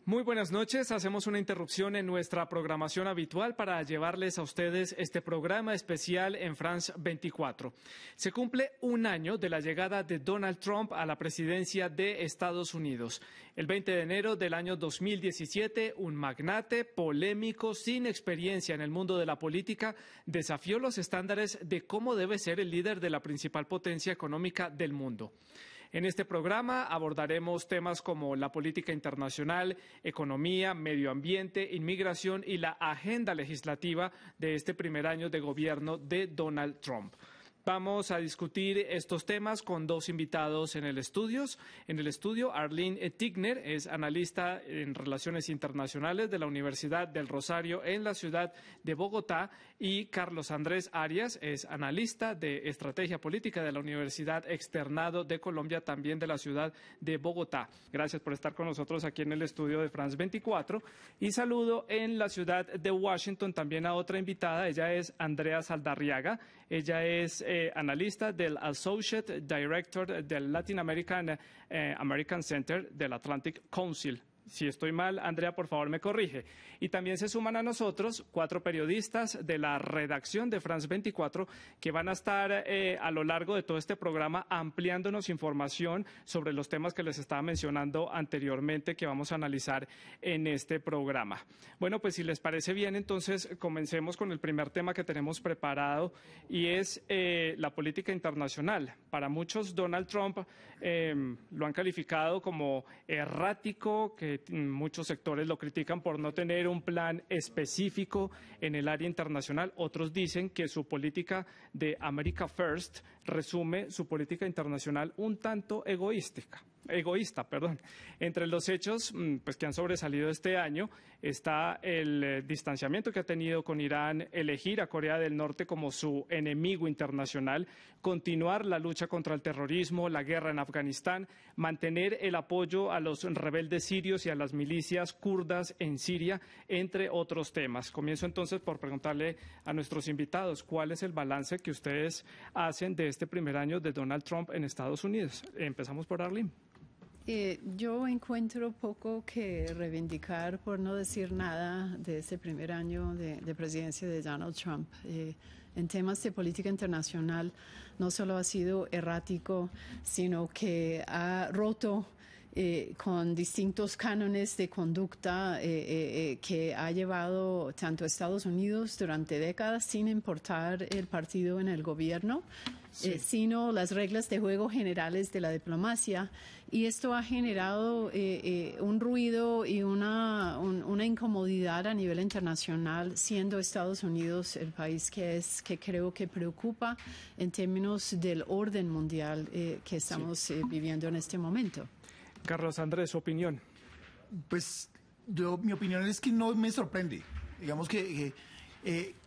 Muy buenas noches. Hacemos una interrupción en nuestra programación habitual para llevarles a ustedes este programa especial en France 24. Se cumple un año de la llegada de Donald Trump a la presidencia de Estados Unidos. El 20 de enero del año 2017, un magnate polémico sin experiencia en el mundo de la política desafió los estándares de cómo debe ser el líder de la principal potencia económica del mundo. En este programa abordaremos temas como la política internacional, economía, medio ambiente, inmigración y la agenda legislativa de este primer año de gobierno de Donald Trump. Vamos a discutir estos temas con dos invitados en el estudio. En el estudio, Arlene Tigner es analista en Relaciones Internacionales de la Universidad del Rosario en la ciudad de Bogotá, y Carlos Andrés Arias es analista de Estrategia Política de la Universidad Externado de Colombia, también de la ciudad de Bogotá. Gracias por estar con nosotros aquí en el estudio de France 24. Y saludo en la ciudad de Washington también a otra invitada. Ella es Andrea Saldarriaga. Ella es analista del Associate Director del Latin American Center del Atlantic Council. Si estoy mal, Andrea, por favor, me corrige. Y también se suman a nosotros 4 periodistas de la redacción de France 24 que van a estar a lo largo de todo este programa ampliándonos información sobre los temas que les estaba mencionando anteriormente que vamos a analizar en este programa. Bueno, pues si les parece bien, entonces comencemos con el primer tema que tenemos preparado, y es la política internacional. Para muchos, Donald Trump lo han calificado como errático, que muchos sectores lo critican por no tener un plan específico en el área internacional. Otros dicen que su política de America First resume su política internacional un tanto egoísta. Entre los hechos pues, que han sobresalido este año está el distanciamiento que ha tenido con Irán, elegir a Corea del Norte como su enemigo internacional, continuar la lucha contra el terrorismo, la guerra en Afganistán, mantener el apoyo a los rebeldes sirios y a las milicias kurdas en Siria, entre otros temas. Comienzo entonces por preguntarle a nuestros invitados cuál es el balance que ustedes hacen de este primer año de Donald Trump en Estados Unidos. Empezamos por Arlene. Yo encuentro poco que reivindicar, por no decir nada, de este primer año de presidencia de Donald Trump. En temas de política internacional, no solo ha sido errático, sino que ha roto con distintos cánones de conducta que ha llevado tanto a Estados Unidos durante décadas, sin importar el partido en el gobierno, sino las reglas de juego generales de la diplomacia. Y esto ha generado un ruido y una incomodidad a nivel internacional, siendo Estados Unidos el país que creo que preocupa en términos del orden mundial que estamos viviendo en este momento. Carlos Andrés, su opinión. Pues mi opinión es que no me sorprende. Digamos que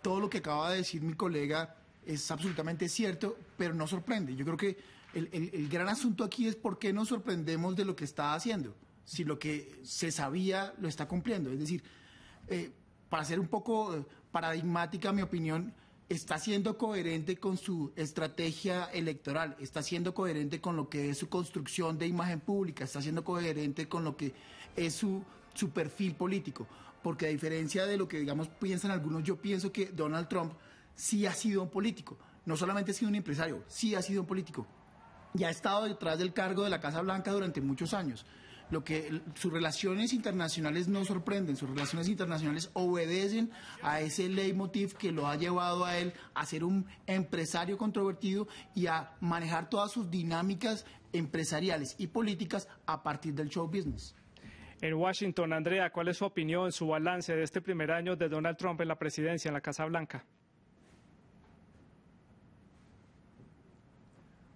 todo lo que acaba de decir mi colega es absolutamente cierto, pero no sorprende. Yo creo que el gran asunto aquí es por qué nos sorprendemos de lo que está haciendo, si lo que se sabía lo está cumpliendo. Es decir, para ser un poco paradigmática, mi opinión, está siendo coherente con su estrategia electoral, está siendo coherente con lo que es su construcción de imagen pública, está siendo coherente con lo que es su perfil político. Porque a diferencia de lo que, digamos, piensan algunos, yo pienso que Donald Trump sí ha sido un político. No solamente ha sido un empresario, sí ha sido un político. Y ha estado detrás del cargo de la Casa Blanca durante muchos años. Sus relaciones internacionales no sorprenden, sus relaciones internacionales obedecen a ese leitmotiv que lo ha llevado a él a ser un empresario controvertido y a manejar todas sus dinámicas empresariales y políticas a partir del show business. En Washington, Andrea, ¿cuál es su opinión, su balance de este primer año de Donald Trump en la presidencia, en la Casa Blanca?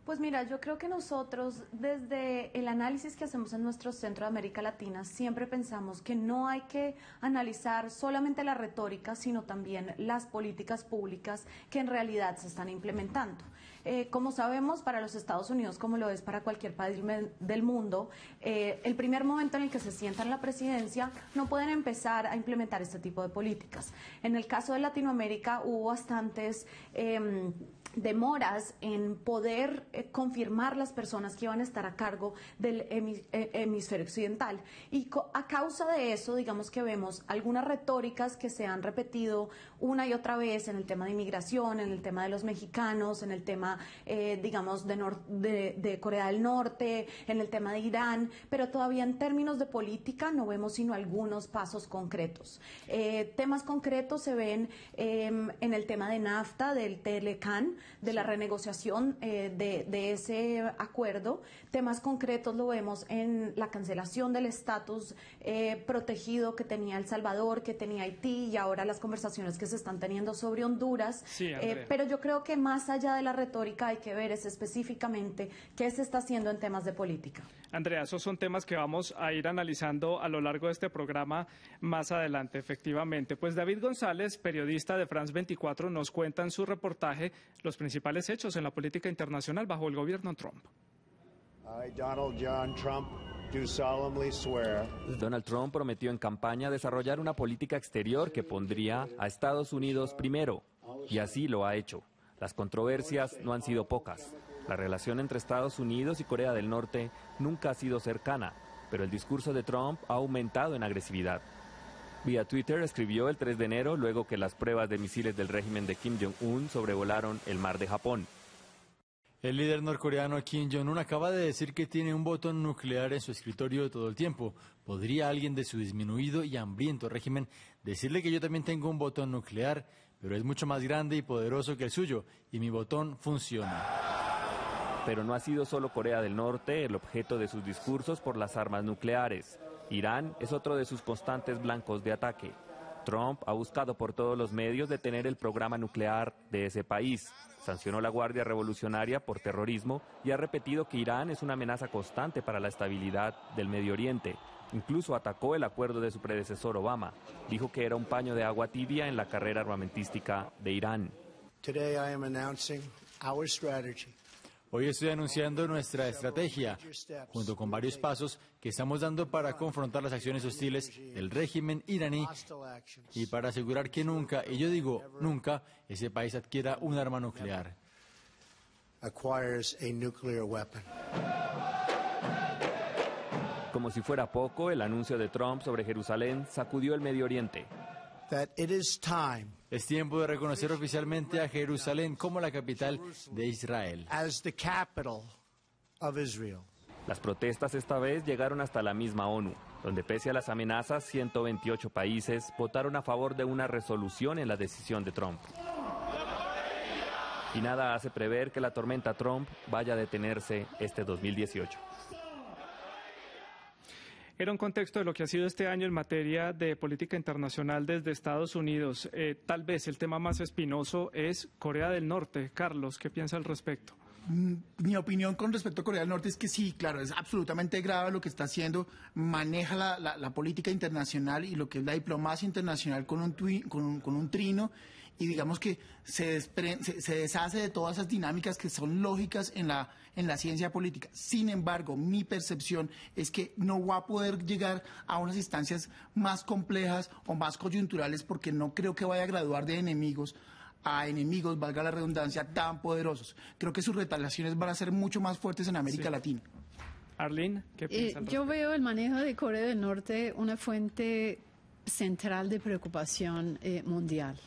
Pues mira, yo creo que nosotros desde el análisis que hacemos en nuestro Centro de América Latina siempre pensamos que no hay que analizar solamente la retórica, sino también las políticas públicas que en realidad se están implementando. Como sabemos, para los Estados Unidos, como lo es para cualquier país del mundo, el primer momento en el que se sientan en la presidencia no pueden empezar a implementar este tipo de políticas. En el caso de Latinoamérica hubo bastantes demoras en poder confirmar las personas que iban a estar a cargo del hemisferio occidental. Y a causa de eso, digamos que vemos algunas retóricas que se han repetido una y otra vez en el tema de inmigración, en el tema de los mexicanos, en el tema, digamos, de Corea del Norte, en el tema de Irán, pero todavía en términos de política no vemos sino algunos pasos concretos. Temas concretos se ven en el tema de NAFTA, del Telecan, de la renegociación de ese acuerdo. Temas concretos lo vemos en la cancelación del estatus protegido que tenía El Salvador, que tenía Haití, y ahora las conversaciones que se están teniendo sobre Honduras. Sí, pero yo creo que más allá de la retórica hay que ver es específicamente qué se está haciendo en temas de política. Andrea, esos son temas que vamos a ir analizando a lo largo de este programa más adelante, efectivamente. Pues David González, periodista de France 24, nos cuenta en su reportaje los principales hechos en la política internacional bajo el gobierno Trump. Donald Trump prometió en campaña desarrollar una política exterior que pondría a Estados Unidos primero, y así lo ha hecho. Las controversias no han sido pocas. La relación entre Estados Unidos y Corea del Norte nunca ha sido cercana, pero el discurso de Trump ha aumentado en agresividad. Vía Twitter escribió el 3 de enero, luego que las pruebas de misiles del régimen de Kim Jong-un sobrevolaron el mar de Japón. El líder norcoreano Kim Jong-un acaba de decir que tiene un botón nuclear en su escritorio todo el tiempo. ¿Podría alguien de su disminuido y hambriento régimen decirle que yo también tengo un botón nuclear, pero es mucho más grande y poderoso que el suyo, y mi botón funciona? Pero no ha sido solo Corea del Norte el objeto de sus discursos por las armas nucleares. Irán es otro de sus constantes blancos de ataque. Trump ha buscado por todos los medios detener el programa nuclear de ese país. Sancionó la Guardia Revolucionaria por terrorismo y ha repetido que Irán es una amenaza constante para la estabilidad del Medio Oriente. Incluso atacó el acuerdo de su predecesor Obama. Dijo que era un paño de agua tibia en la carrera armamentística de Irán. Hoy estoy anunciando nuestra estrategia, junto con varios pasos que estamos dando para confrontar las acciones hostiles del régimen iraní y para asegurar que nunca, y yo digo nunca, ese país adquiera un arma nuclear. Como si fuera poco, el anuncio de Trump sobre Jerusalén sacudió el Medio Oriente. Es tiempo de reconocer oficialmente a Jerusalén como la capital de Israel. Las protestas esta vez llegaron hasta la misma ONU, donde pese a las amenazas, 128 países votaron a favor de una resolución en la decisión de Trump. Y nada hace prever que la tormenta Trump vaya a detenerse este 2018. Era un contexto de lo que ha sido este año en materia de política internacional desde Estados Unidos. Tal vez el tema más espinoso es Corea del Norte. Carlos, ¿qué piensa al respecto? Mi opinión con respecto a Corea del Norte es que sí, claro, es absolutamente grave lo que está haciendo, maneja la política internacional y lo que es la diplomacia internacional con un trino, y digamos que se deshace de todas esas dinámicas que son lógicas en la ciencia política. Sin embargo, mi percepción es que no va a poder llegar a unas instancias más complejas o más coyunturales, porque no creo que vaya a graduar de enemigos a enemigos, valga la redundancia, tan poderosos. Creo que sus retaliaciones van a ser mucho más fuertes en América Latina. Arlene, ¿qué piensa al respecto? Yo veo el manejo de Corea del Norte una fuente central de preocupación mundial.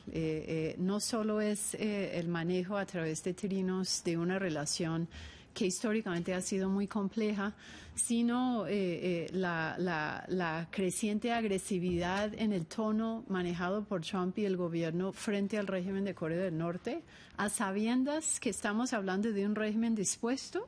No solo es el manejo a través de trinos de una relación que históricamente ha sido muy compleja, sino la creciente agresividad en el tono manejado por Trump y el gobierno frente al régimen de Corea del Norte, a sabiendas que estamos hablando de un régimen dispuesto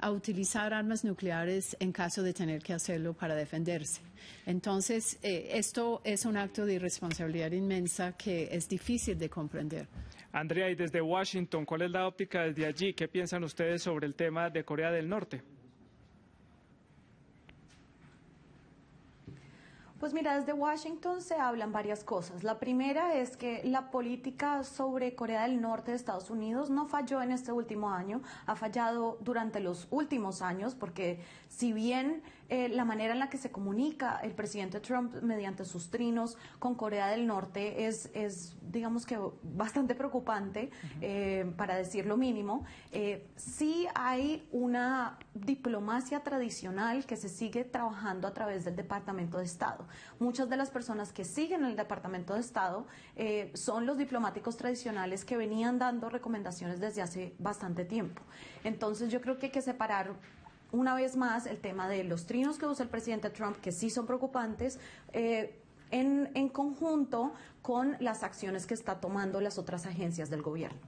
a utilizar armas nucleares en caso de tener que hacerlo para defenderse. Entonces, esto es un acto de irresponsabilidad inmensa que es difícil de comprender. Andrea, y desde Washington, ¿cuál es la óptica desde allí? ¿Qué piensan ustedes sobre el tema de Corea del Norte? Pues mira, desde Washington se hablan varias cosas. La primera es que la política sobre Corea del Norte de Estados Unidos no falló en este último año, ha fallado durante los últimos años, porque si bien la manera en la que se comunica el presidente Trump mediante sus trinos con Corea del Norte es digamos que bastante preocupante, para decir lo mínimo. Sí hay una diplomacia tradicional que se sigue trabajando a través del Departamento de Estado. Muchas de las personas que siguen el Departamento de Estado son los diplomáticos tradicionales que venían dando recomendaciones desde hace bastante tiempo. Entonces yo creo que hay que separar una vez más el tema de los trinos que usa el presidente Trump, que sí son preocupantes, en conjunto con las acciones que está tomando las otras agencias del gobierno.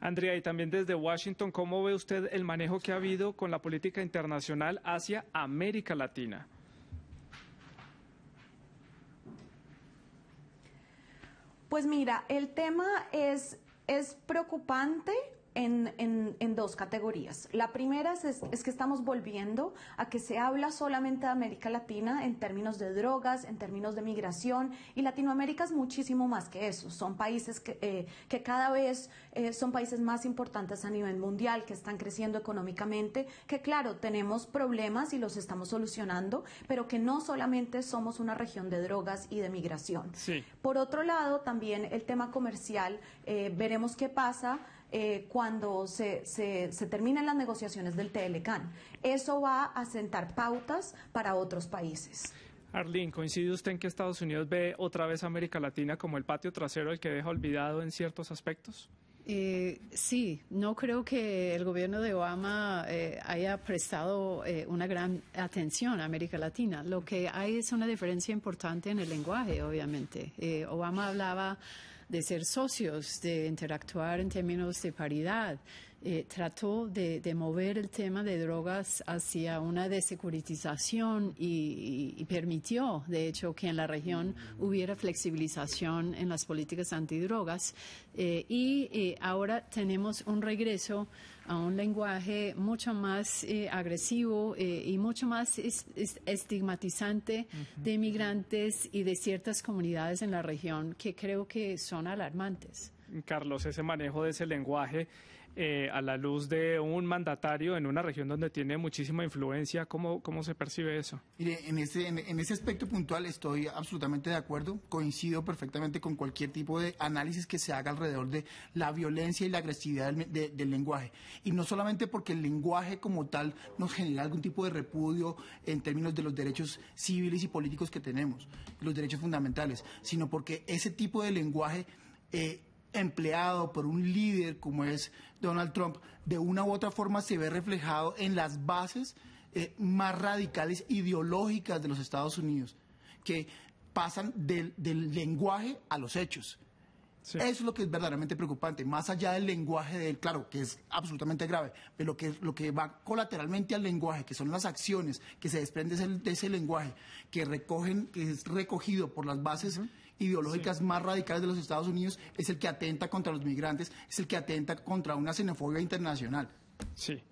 Andrea, y también desde Washington, ¿cómo ve usted el manejo que ha habido con la política internacional hacia América Latina? Pues mira, el tema es preocupante en dos categorías. La primera es que estamos volviendo a que se habla solamente de América Latina en términos de drogas, en términos de migración, y Latinoamérica es muchísimo más que eso. Son países que cada vez son países más importantes a nivel mundial, que están creciendo económicamente, que claro, tenemos problemas y los estamos solucionando, pero que no solamente somos una región de drogas y de migración. Sí. Por otro lado, también el tema comercial, veremos qué pasa cuando se terminen las negociaciones del TLCAN. Eso va a sentar pautas para otros países. Arlene, ¿coincide usted en que Estados Unidos ve otra vez a América Latina como el patio trasero, el que deja olvidado en ciertos aspectos? Sí, no creo que el gobierno de Obama haya prestado una gran atención a América Latina. Lo que hay es una diferencia importante en el lenguaje, obviamente. Obama hablaba de ser socios, de interactuar en términos de paridad. Trató de mover el tema de drogas hacia una desecuritización y permitió, de hecho, que en la región hubiera flexibilización en las políticas antidrogas. Ahora tenemos un regreso a un lenguaje mucho más agresivo y mucho más estigmatizante de migrantes y de ciertas comunidades en la región que creo que son alarmantes. Carlos, ese manejo de ese lenguaje a la luz de un mandatario en una región donde tiene muchísima influencia, ¿cómo se percibe eso? Mire, en ese aspecto puntual estoy absolutamente de acuerdo, coincido perfectamente con cualquier tipo de análisis que se haga alrededor de la violencia y la agresividad del lenguaje. Y no solamente porque el lenguaje como tal nos genera algún tipo de repudio en términos de los derechos civiles y políticos que tenemos, los derechos fundamentales, sino porque ese tipo de lenguaje empleado por un líder como es Donald Trump, de una u otra forma se ve reflejado en las bases más radicales ideológicas de los Estados Unidos, que pasan del lenguaje a los hechos. Sí. Eso es lo que es verdaderamente preocupante, más allá del lenguaje de él, claro, que es absolutamente grave, pero lo que va colateralmente al lenguaje, que son las acciones que se desprenden de ese lenguaje, que es recogido por las bases ideológicas más radicales de los Estados Unidos, es el que atenta contra los migrantes, es el que atenta contra una xenofobia internacional. Sí.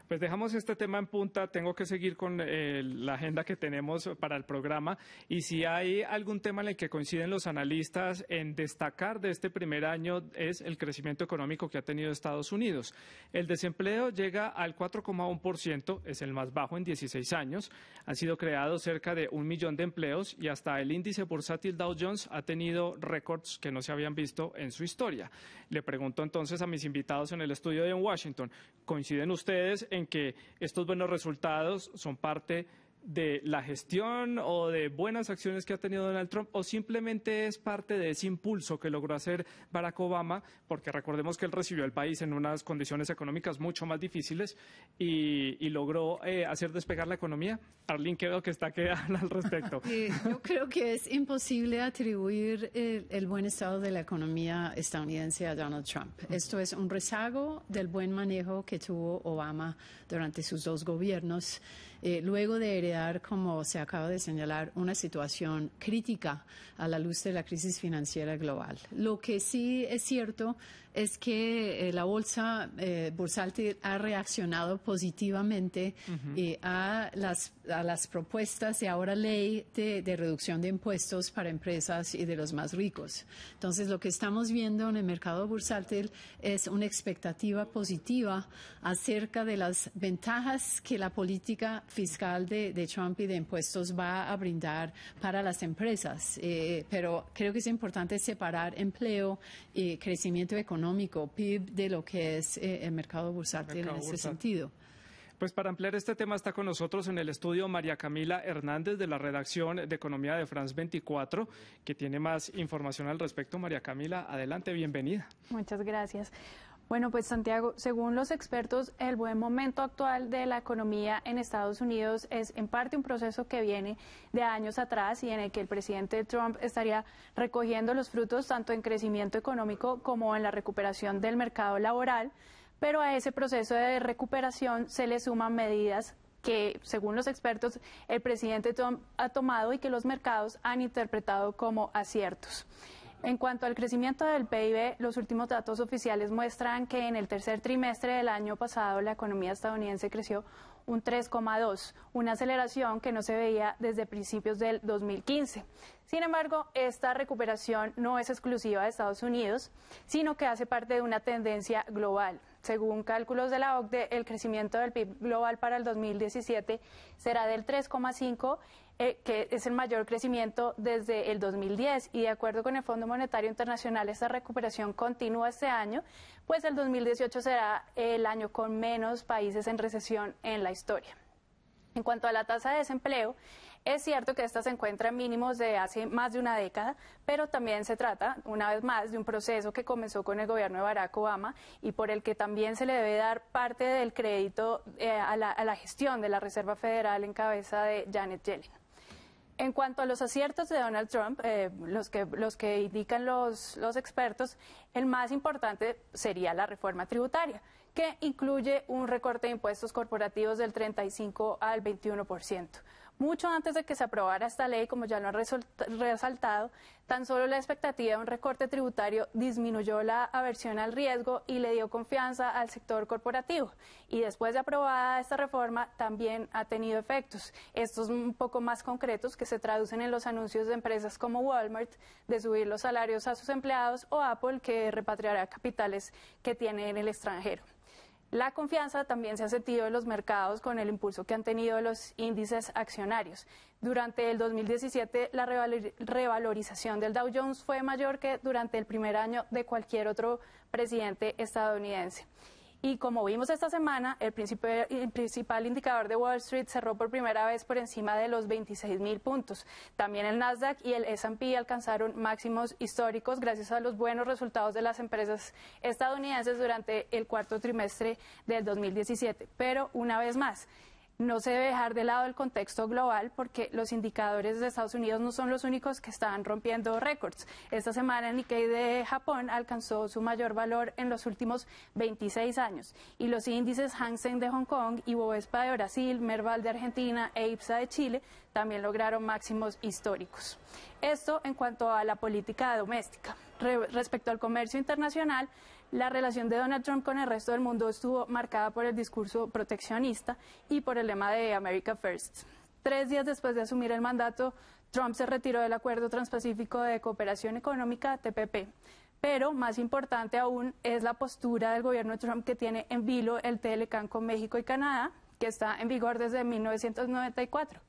Pues dejamos este tema en punta, tengo que seguir con la agenda que tenemos para el programa, y si hay algún tema en el que coinciden los analistas en destacar de este primer año es el crecimiento económico que ha tenido Estados Unidos. El desempleo llega al 4,1%, es el más bajo en 16 años, han sido creados cerca de 1 millón de empleos y hasta el índice bursátil Dow Jones ha tenido récords que no se habían visto en su historia. Le pregunto entonces a mis invitados en el estudio de Washington, ¿coinciden ustedes en que estos buenos resultados son parte de la gestión o de buenas acciones que ha tenido Donald Trump, o simplemente es parte de ese impulso que logró hacer Barack Obama, porque recordemos que él recibió el país en unas condiciones económicas mucho más difíciles y logró hacer despegar la economía? Arlene, ¿qué veo que está que habla al respecto? Yo creo que es imposible atribuir el buen estado de la economía estadounidense a Donald Trump. Esto es un rezago del buen manejo que tuvo Obama durante sus dos gobiernos, luego de heredar, como se acaba de señalar, una situación crítica a la luz de la crisis financiera global. Lo que sí es cierto es que la bolsa bursátil ha reaccionado positivamente a las propuestas de ahora ley de reducción de impuestos para empresas y de los más ricos. Entonces, lo que estamos viendo en el mercado bursátil es una expectativa positiva acerca de las ventajas que la política fiscal de de Trump y de impuestos va a brindar para las empresas. Pero creo que es importante separar empleo y crecimiento económico, PIB, de lo que es el mercado bursátil en ese sentido. Pues para ampliar este tema está con nosotros en el estudio María Camila Hernández de la redacción de Economía de France 24, que tiene más información al respecto. María Camila, adelante, bienvenida. Muchas gracias. Bueno, pues Santiago, según los expertos, el buen momento actual de la economía en Estados Unidos es en parte un proceso que viene de años atrás y en el que el presidente Trump estaría recogiendo los frutos tanto en crecimiento económico como en la recuperación del mercado laboral. Pero a ese proceso de recuperación se le suman medidas que, según los expertos, el presidente Trump ha tomado y que los mercados han interpretado como aciertos. En cuanto al crecimiento del PIB, los últimos datos oficiales muestran que en el tercer trimestre del año pasado la economía estadounidense creció un 3,2, una aceleración que no se veía desde principios del 2015. Sin embargo, esta recuperación no es exclusiva de Estados Unidos, sino que hace parte de una tendencia global. Según cálculos de la OCDE, el crecimiento del PIB global para el 2017 será del 3,5%, que es el mayor crecimiento desde el 2010. Y de acuerdo con el Fondo Monetario Internacional, esta recuperación continúa este año, pues el 2018 será el año con menos países en recesión en la historia. En cuanto a la tasa de desempleo, es cierto que esta se encuentra en mínimos de hace más de una década, pero también se trata, una vez más, de un proceso que comenzó con el gobierno de Barack Obama y por el que también se le debe dar parte del crédito a la gestión de la Reserva Federal en cabeza de Janet Yellen. En cuanto a los aciertos de Donald Trump, los que indican los expertos, el más importante sería la reforma tributaria, que incluye un recorte de impuestos corporativos del 35 al 21%. Mucho antes de que se aprobara esta ley, como ya lo han resaltado, tan solo la expectativa de un recorte tributario disminuyó la aversión al riesgo y le dio confianza al sector corporativo. Y después de aprobada esta reforma, también ha tenido efectos. Estos un poco más concretos que se traducen en los anuncios de empresas como Walmart de subir los salarios a sus empleados o Apple que repatriará capitales que tiene en el extranjero. La confianza también se ha sentido en los mercados con el impulso que han tenido los índices accionarios. Durante el 2017, la revalorización del Dow Jones fue mayor que durante el primer año de cualquier otro presidente estadounidense. Y como vimos esta semana, el principal indicador de Wall Street cerró por primera vez por encima de los 26.000 puntos. También el Nasdaq y el S&P alcanzaron máximos históricos gracias a los buenos resultados de las empresas estadounidenses durante el cuarto trimestre del 2017. Pero una vez más, no se debe dejar de lado el contexto global porque los indicadores de Estados Unidos no son los únicos que están rompiendo récords. Esta semana el Nikkei de Japón alcanzó su mayor valor en los últimos 26 años y los índices Hang Seng de Hong Kong y Bovespa de Brasil, Merval de Argentina e IPSA de Chile también lograron máximos históricos. Esto en cuanto a la política doméstica. Respecto al comercio internacional, la relación de Donald Trump con el resto del mundo estuvo marcada por el discurso proteccionista y por el lema de America First. 3 días después de asumir el mandato, Trump se retiró del Acuerdo Transpacífico de Cooperación Económica, TPP. Pero más importante aún es la postura del gobierno de Trump que tiene en vilo el TLCAN con México y Canadá, que está en vigor desde 1994.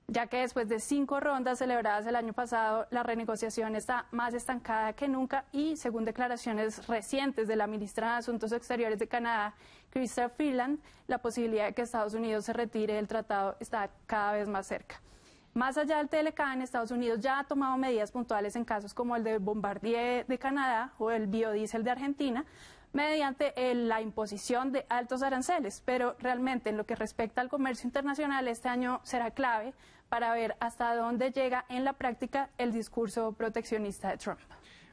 Ya que después de 5 rondas celebradas el año pasado, la renegociación está más estancada que nunca y, según declaraciones recientes de la ministra de Asuntos Exteriores de Canadá, Chrystia Freeland, la posibilidad de que Estados Unidos se retire del tratado está cada vez más cerca. Más allá del TLCAN, Estados Unidos ya ha tomado medidas puntuales en casos como el de Bombardier de Canadá o el biodiesel de Argentina, mediante la imposición de altos aranceles, pero realmente en lo que respecta al comercio internacional este año será clave para ver hasta dónde llega en la práctica el discurso proteccionista de Trump.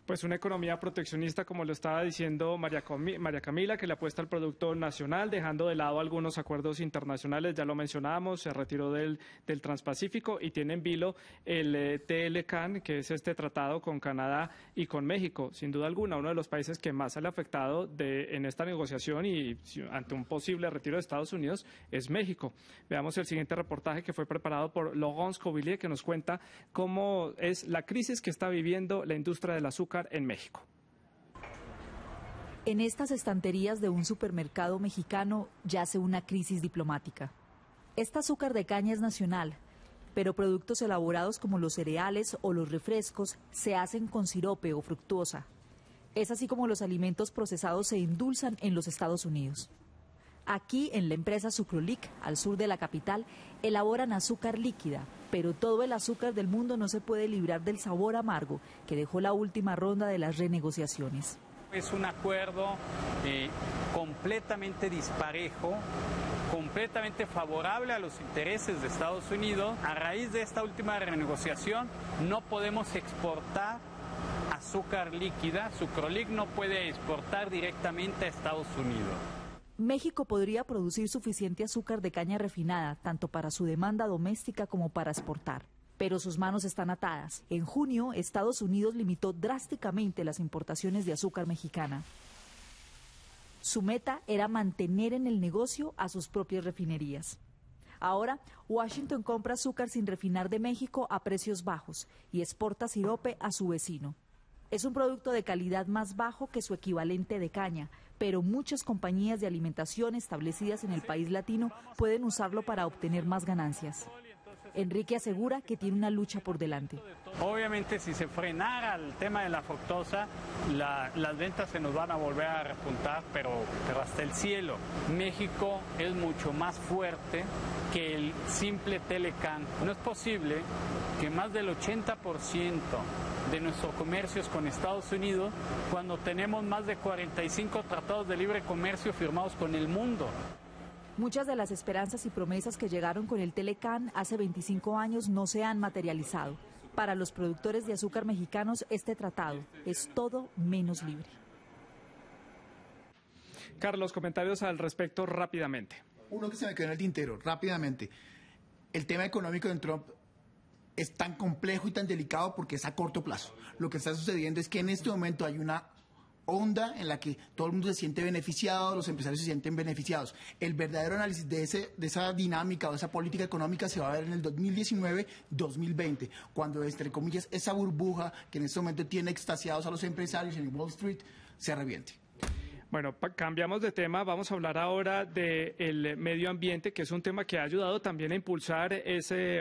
Pues una economía proteccionista, como lo estaba diciendo María Camila, que le apuesta al producto nacional, dejando de lado algunos acuerdos internacionales, ya lo mencionábamos, se retiró del Transpacífico y tiene en vilo el TLCAN, que es este tratado con Canadá y con México. Sin duda alguna, uno de los países que más sale afectado en esta negociación y ante un posible retiro de Estados Unidos es México. Veamos el siguiente reportaje que fue preparado por Laurence Covillier, que nos cuenta cómo es la crisis que está viviendo la industria del azúcar en México. En estas estanterías de un supermercado mexicano yace una crisis diplomática. Esta azúcar de caña es nacional, pero productos elaborados como los cereales o los refrescos se hacen con sirope o fructuosa. Es así como los alimentos procesados se endulzan en los Estados Unidos. Aquí, en la empresa Sucrolic, al sur de la capital, elaboran azúcar líquida, pero todo el azúcar del mundo no se puede librar del sabor amargo que dejó la última ronda de las renegociaciones. Es un acuerdo completamente disparejo, completamente favorable a los intereses de Estados Unidos. A raíz de esta última renegociación no podemos exportar azúcar líquida. Sucrolic no puede exportar directamente a Estados Unidos. México podría producir suficiente azúcar de caña refinada, tanto para su demanda doméstica como para exportar. Pero sus manos están atadas. En junio, Estados Unidos limitó drásticamente las importaciones de azúcar mexicana. Su meta era mantener en el negocio a sus propias refinerías. Ahora, Washington compra azúcar sin refinar de México a precios bajos y exporta sirope a su vecino. Es un producto de calidad más bajo que su equivalente de caña, pero muchas compañías de alimentación establecidas en el país latino pueden usarlo para obtener más ganancias. Enrique asegura que tiene una lucha por delante. Obviamente, si se frenara el tema de la fructosa, las ventas se nos van a volver a repuntar, pero hasta el cielo. México es mucho más fuerte que el simple Telecán. No es posible que más del 80% de nuestro comercio es con Estados Unidos, cuando tenemos más de 45 tratados de libre comercio firmados con el mundo. Muchas de las esperanzas y promesas que llegaron con el Telecán hace 25 años no se han materializado. Para los productores de azúcar mexicanos, este tratado es todo menos libre. Carlos, comentarios al respecto rápidamente. Uno que se me quedó en el tintero, rápidamente. El tema económico de Trump es tan complejo y tan delicado porque es a corto plazo. Lo que está sucediendo es que en este momento hay una onda en la que todo el mundo se siente beneficiado, los empresarios se sienten beneficiados. El verdadero análisis de esa dinámica o de esa política económica se va a ver en el 2019-2020, cuando, entre comillas, esa burbuja que en este momento tiene extasiados a los empresarios en Wall Street se reviente. Bueno, cambiamos de tema, vamos a hablar ahora del medio ambiente, que es un tema que ha ayudado también a impulsar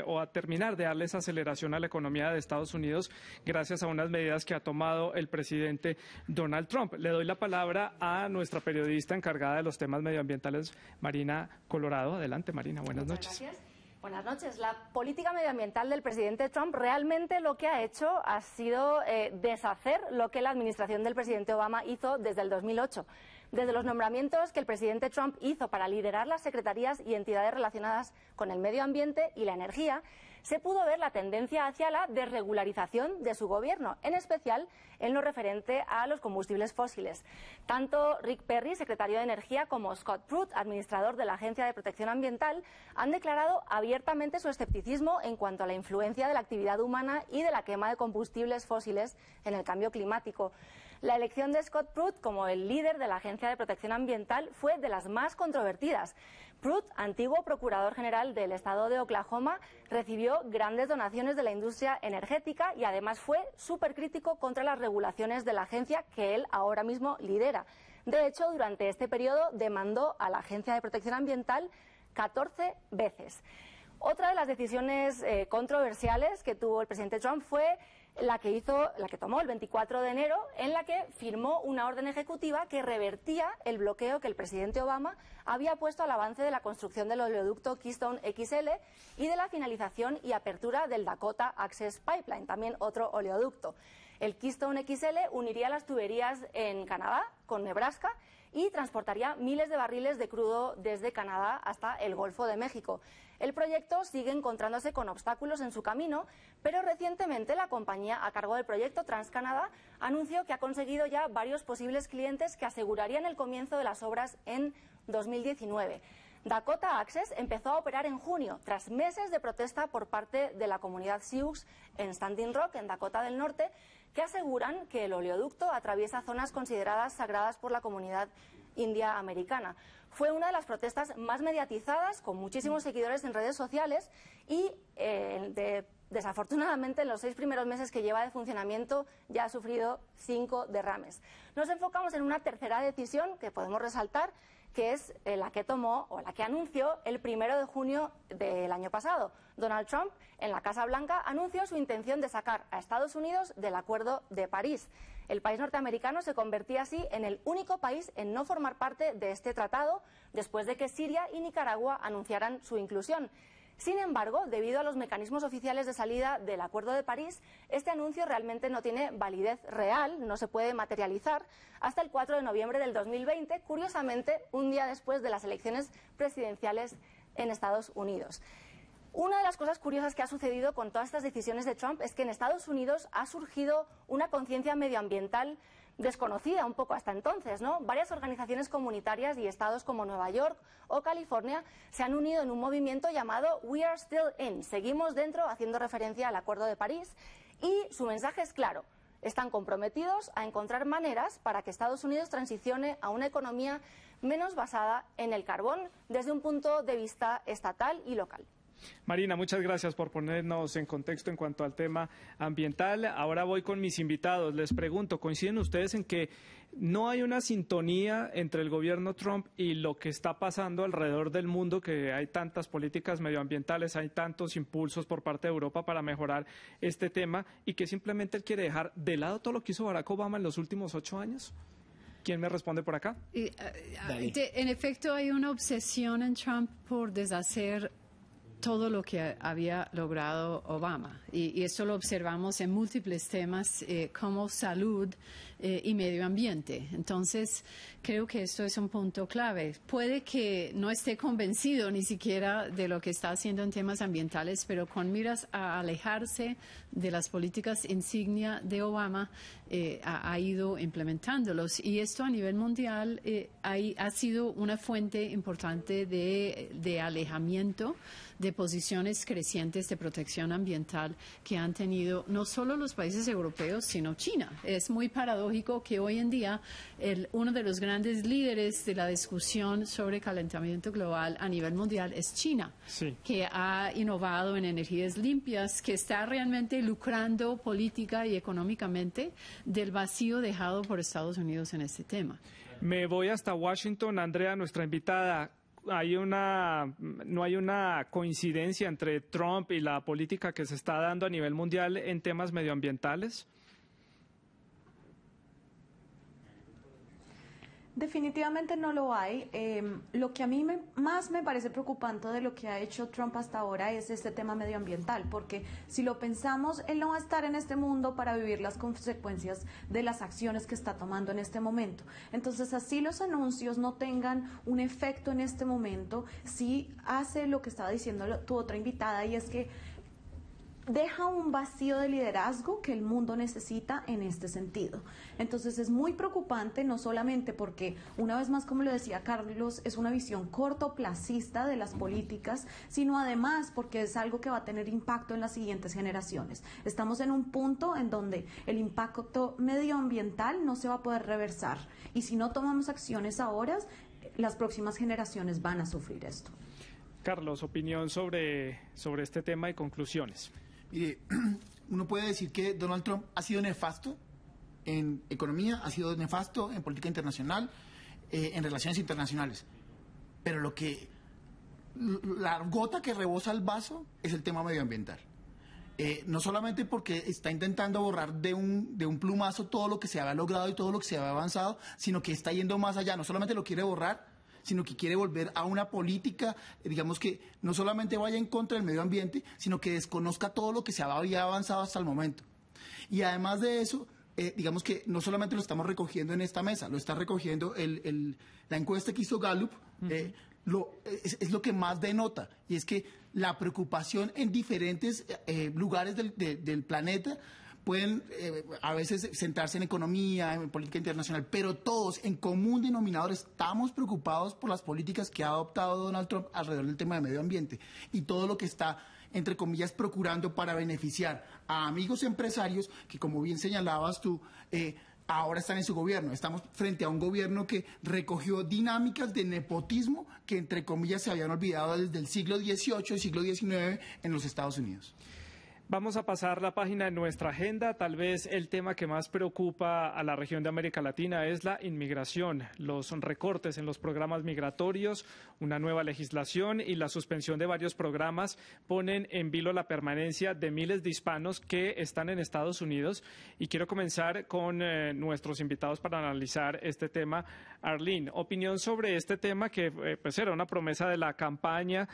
o a terminar de darle esa aceleración a la economía de Estados Unidos gracias a unas medidas que ha tomado el presidente Donald Trump. Le doy la palabra a nuestra periodista encargada de los temas medioambientales, Marina Colorado. Adelante, Marina, buenas noches. Gracias. Buenas noches. La política medioambiental del presidente Trump realmente lo que ha hecho ha sido deshacer lo que la administración del presidente Obama hizo desde el 2008. Desde los nombramientos que el presidente Trump hizo para liderar las secretarías y entidades relacionadas con el medio ambiente y la energía, se pudo ver la tendencia hacia la desregularización de su gobierno, en especial en lo referente a los combustibles fósiles. Tanto Rick Perry, secretario de Energía, como Scott Pruitt, administrador de la Agencia de Protección Ambiental, han declarado abiertamente su escepticismo en cuanto a la influencia de la actividad humana y de la quema de combustibles fósiles en el cambio climático. La elección de Scott Pruitt como el líder de la Agencia de Protección Ambiental fue de las más controvertidas. Pruitt, antiguo procurador general del estado de Oklahoma, recibió grandes donaciones de la industria energética y además fue súper crítico contra las regulaciones de la agencia que él ahora mismo lidera. De hecho, durante este periodo demandó a la Agencia de Protección Ambiental 14 veces. Otra de las decisiones controversiales que tuvo el presidente Trump fue la que tomó el 24 de enero, en la que firmó una orden ejecutiva que revertía el bloqueo que el presidente Obama había puesto al avance de la construcción del oleoducto Keystone XL y de la finalización y apertura del Dakota Access Pipeline, también otro oleoducto. El Keystone XL uniría las tuberías en Canadá con Nebraska y transportaría miles de barriles de crudo desde Canadá hasta el Golfo de México. El proyecto sigue encontrándose con obstáculos en su camino, pero recientemente la compañía a cargo del proyecto, TransCanada, anunció que ha conseguido ya varios posibles clientes que asegurarían el comienzo de las obras en 2019. Dakota Access empezó a operar en junio, tras meses de protesta por parte de la comunidad Sioux en Standing Rock, en Dakota del Norte, que aseguran que el oleoducto atraviesa zonas consideradas sagradas por la comunidad india americana. Fue una de las protestas más mediatizadas, con muchísimos seguidores en redes sociales y desafortunadamente en los 6 primeros meses que lleva de funcionamiento ya ha sufrido 5 derrames. Nos enfocamos en una tercera decisión que podemos resaltar, que es la que tomó o la que anunció el 1 de junio del año pasado. Donald Trump, en la Casa Blanca, anunció su intención de sacar a Estados Unidos del Acuerdo de París. El país norteamericano se convertía así en el único país en no formar parte de este tratado después de que Siria y Nicaragua anunciaran su inclusión. Sin embargo, debido a los mecanismos oficiales de salida del Acuerdo de París, este anuncio realmente no tiene validez real, no se puede materializar hasta el 4 de noviembre del 2020, curiosamente un día después de las elecciones presidenciales en Estados Unidos. Una de las cosas curiosas que ha sucedido con todas estas decisiones de Trump es que en Estados Unidos ha surgido una conciencia medioambiental desconocida un poco hasta entonces, ¿no? Varias organizaciones comunitarias y estados como Nueva York o California se han unido en un movimiento llamado We Are Still In, seguimos dentro, haciendo referencia al Acuerdo de París, y su mensaje es claro: están comprometidos a encontrar maneras para que Estados Unidos transicione a una economía menos basada en el carbón desde un punto de vista estatal y local. Marina, muchas gracias por ponernos en contexto en cuanto al tema ambiental. Ahora voy con mis invitados. Les pregunto, ¿coinciden ustedes en que no hay una sintonía entre el gobierno Trump y lo que está pasando alrededor del mundo, que hay tantas políticas medioambientales, hay tantos impulsos por parte de Europa para mejorar este tema, y que simplemente él quiere dejar de lado todo lo que hizo Barack Obama en los últimos 8 años? ¿Quién me responde por acá? En efecto, hay una obsesión en Trump por deshacer todo lo que había logrado Obama. Y esto lo observamos en múltiples temas como salud y medio ambiente. Entonces, creo que esto es un punto clave. Puede que no esté convencido ni siquiera de lo que está haciendo en temas ambientales, pero con miras a alejarse de las políticas insignia de Obama, ha ido implementándolos. Y esto a nivel mundial ha sido una fuente importante de alejamiento de posiciones crecientes de protección ambiental que han tenido no solo los países europeos, sino China. Es muy paradójico que hoy en día uno de los grandes líderes de la discusión sobre calentamiento global a nivel mundial es China, sí, que ha innovado en energías limpias, que está realmente lucrando política y económicamente del vacío dejado por Estados Unidos en este tema. Me voy hasta Washington. Andrea, nuestra invitada. No hay una coincidencia entre Trump y la política que se está dando a nivel mundial en temas medioambientales. Definitivamente no lo hay. Lo que a mí más me parece preocupante de lo que ha hecho Trump hasta ahora es este tema medioambiental, porque si lo pensamos, él no va a estar en este mundo para vivir las consecuencias de las acciones que está tomando en este momento. Entonces, así los anuncios no tengan un efecto en este momento, sí hace lo que estaba diciendo tu otra invitada, y es que deja un vacío de liderazgo que el mundo necesita en este sentido. Entonces es muy preocupante, no solamente porque, una vez más, como lo decía Carlos, es una visión cortoplacista de las políticas, sino además porque es algo que va a tener impacto en las siguientes generaciones. Estamos en un punto en donde el impacto medioambiental no se va a poder reversar, y si no tomamos acciones ahora, las próximas generaciones van a sufrir esto. Carlos, opinión sobre este tema y conclusiones. Mire, uno puede decir que Donald Trump ha sido nefasto en economía, ha sido nefasto en política internacional, en relaciones internacionales. Pero la gota que rebosa el vaso es el tema medioambiental. No solamente porque está intentando borrar de un plumazo todo lo que se había logrado y todo lo que se había avanzado, sino que está yendo más allá. No solamente lo quiere borrar, sino que quiere volver a una política, digamos, que no solamente vaya en contra del medio ambiente, sino que desconozca todo lo que se había avanzado hasta el momento. Y además de eso, digamos que no solamente lo estamos recogiendo en esta mesa, lo está recogiendo la encuesta que hizo Gallup, es lo que más denota, y es que la preocupación en diferentes lugares del planeta pueden a veces centrarse en economía, en política internacional, pero todos en común denominador estamos preocupados por las políticas que ha adoptado Donald Trump alrededor del tema de medio ambiente y todo lo que está, entre comillas, procurando para beneficiar a amigos empresarios que, como bien señalabas tú, ahora están en su gobierno. Estamos frente a un gobierno que recogió dinámicas de nepotismo que, entre comillas, se habían olvidado desde el siglo XVIII y siglo XIX en los Estados Unidos. Vamos a pasar la página en nuestra agenda. Tal vez el tema que más preocupa a la región de América Latina es la inmigración, los recortes en los programas migratorios, una nueva legislación y la suspensión de varios programas ponen en vilo la permanencia de miles de hispanos que están en Estados Unidos. Y quiero comenzar con nuestros invitados para analizar este tema. Arlene, opinión sobre este tema que pues era una promesa de la campaña,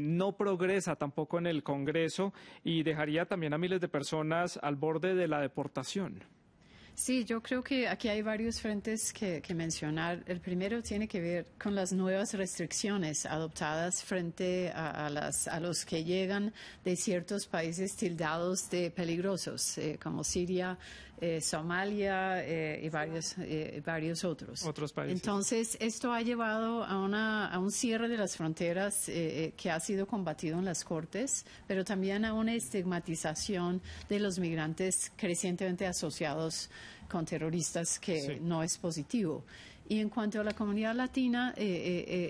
no progresa tampoco en el Congreso y dejaría también a miles de personas al borde de la deportación. Sí, yo creo que aquí hay varios frentes que mencionar. El primero tiene que ver con las nuevas restricciones adoptadas frente a los que llegan de ciertos países tildados de peligrosos, como Siria, Somalia y varios otros países. Entonces, esto ha llevado a un cierre de las fronteras que ha sido combatido en las Cortes, pero también a una estigmatización de los migrantes crecientemente asociados con terroristas que no es positivo. Y en cuanto a la comunidad latina,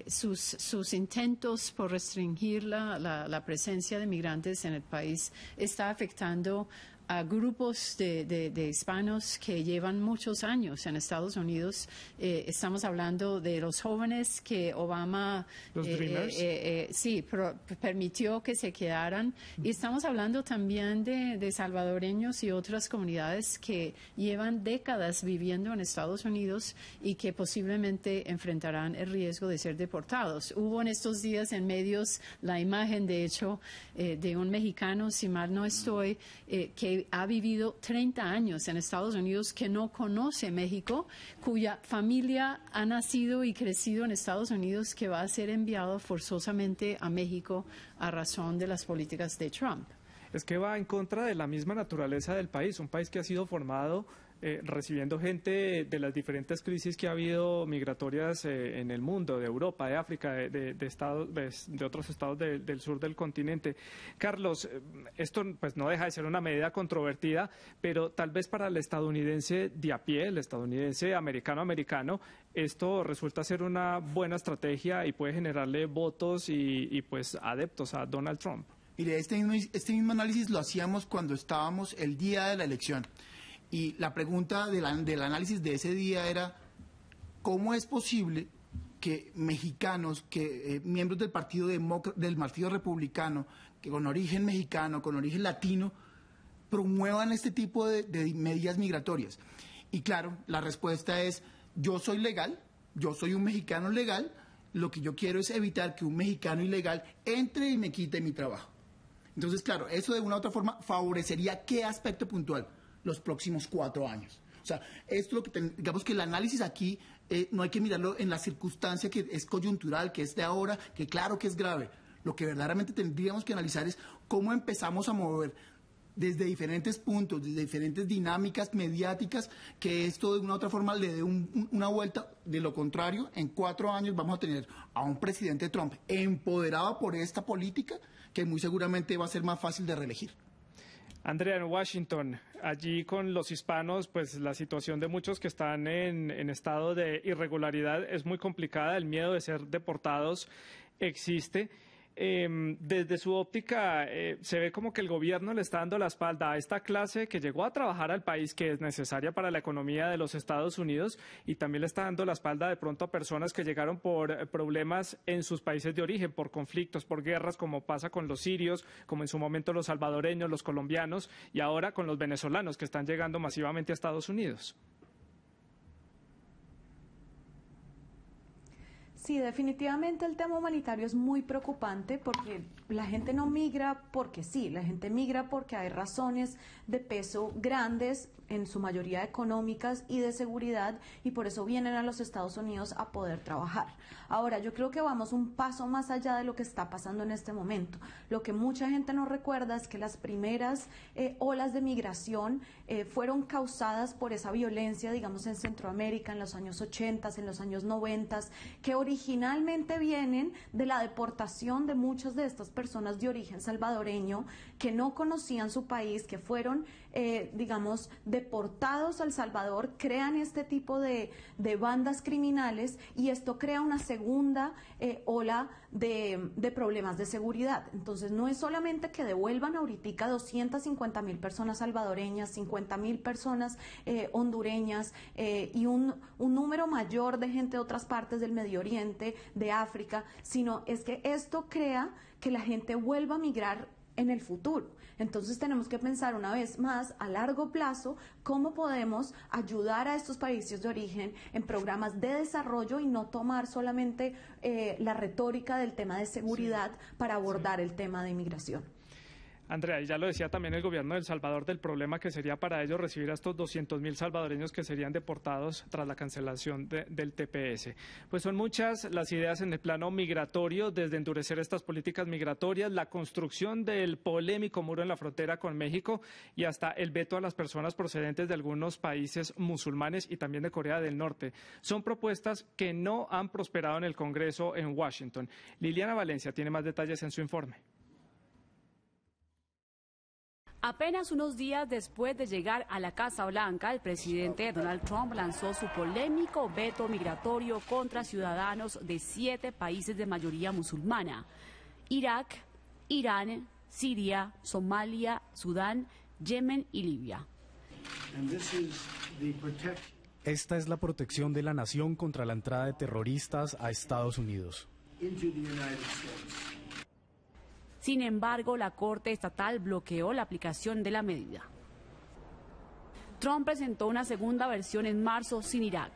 sus intentos por restringir la presencia de migrantes en el país está afectando a grupos de hispanos que llevan muchos años en Estados Unidos. Estamos hablando de los jóvenes que Obama permitió que se quedaran. Y estamos hablando también de salvadoreños y otras comunidades que llevan décadas viviendo en Estados Unidos y que posiblemente enfrentarán el riesgo de ser deportados. Hubo en estos días en medios la imagen, de hecho, de un mexicano, si mal no estoy, que ha vivido 30 años en Estados Unidos, que no conoce México, cuya familia ha nacido y crecido en Estados Unidos, que va a ser enviado forzosamente a México a razón de las políticas de Trump. Es que va en contra de la misma naturaleza del país, un país que ha sido formado recibiendo gente de las diferentes crisis que ha habido migratorias en el mundo, de Europa, de África, de otros estados del sur del continente. Carlos, esto pues no deja de ser una medida controvertida, pero tal vez para el estadounidense de a pie, el estadounidense americano, esto resulta ser una buena estrategia y puede generarle votos y pues adeptos a Donald Trump. Mire, este mismo análisis lo hacíamos cuando estábamos el día de la elección. Y la pregunta del análisis de ese día era, ¿cómo es posible que mexicanos, miembros del Partido Republicano, que con origen mexicano, con origen latino, promuevan este tipo de medidas migratorias? Y claro, la respuesta es, yo soy legal, yo soy un mexicano legal, lo que yo quiero es evitar que un mexicano ilegal entre y me quite mi trabajo. Entonces, claro, eso de una u otra forma favorecería ¿qué aspecto puntual? Los próximos 4 años. O sea, esto digamos que el análisis aquí no hay que mirarlo en la circunstancia que es coyuntural, que es de ahora, que claro que es grave. Lo que verdaderamente tendríamos que analizar es cómo empezamos a mover desde diferentes puntos, desde diferentes dinámicas mediáticas, que esto de una u otra forma le dé una vuelta. De lo contrario, en 4 años vamos a tener a un presidente Trump empoderado por esta política que muy seguramente va a ser más fácil de reelegir. Andrea, en Washington, allí con los hispanos, pues la situación de muchos que están en estado de irregularidad es muy complicada, el miedo de ser deportados existe. Desde su óptica, se ve como que el gobierno le está dando la espalda a esta clase que llegó a trabajar al país, que es necesaria para la economía de los Estados Unidos, y también le está dando la espalda de pronto a personas que llegaron por problemas en sus países de origen, por conflictos, por guerras, como pasa con los sirios, como en su momento los salvadoreños, los colombianos, y ahora con los venezolanos que están llegando masivamente a Estados Unidos. Sí, definitivamente el tema humanitario es muy preocupante porque la gente no migra porque sí, la gente migra porque hay razones de peso grandes, en su mayoría económicas y de seguridad, y por eso vienen a los Estados Unidos a poder trabajar. Ahora, yo creo que vamos un paso más allá de lo que está pasando en este momento. Lo que mucha gente no recuerda es que las primeras olas de migración fueron causadas por esa violencia, digamos, en Centroamérica en los años 80, en los años 90, que originalmente vienen de la deportación de muchas de estas personas de origen salvadoreño que no conocían su país, que fueron digamos, deportados a El Salvador, crean este tipo de bandas criminales y esto crea una segunda ola de problemas de seguridad. Entonces no es solamente que devuelvan ahorita 250.000 personas salvadoreñas, 50.000 personas hondureñas y un número mayor de gente de otras partes del Medio Oriente, de África, sino es que esto crea que la gente vuelva a migrar en el futuro. Entonces tenemos que pensar una vez más a largo plazo cómo podemos ayudar a estos países de origen en programas de desarrollo y no tomar solamente la retórica del tema de seguridad para abordar el tema de inmigración. Andrea, y ya lo decía también el gobierno de El Salvador del problema que sería para ellos recibir a estos 200.000 salvadoreños que serían deportados tras la cancelación del TPS. Pues son muchas las ideas en el plano migratorio, desde endurecer estas políticas migratorias, la construcción del polémico muro en la frontera con México y hasta el veto a las personas procedentes de algunos países musulmanes y también de Corea del Norte. Son propuestas que no han prosperado en el Congreso en Washington. Liliana Valencia tiene más detalles en su informe. Apenas unos días después de llegar a la Casa Blanca, el presidente Donald Trump lanzó su polémico veto migratorio contra ciudadanos de 7 países de mayoría musulmana: Irak, Irán, Siria, Somalia, Sudán, Yemen y Libia. Esta es la protección de la nación contra la entrada de terroristas a Estados Unidos. Sin embargo, la Corte Estatal bloqueó la aplicación de la medida. Trump presentó una segunda versión en marzo sin Irak.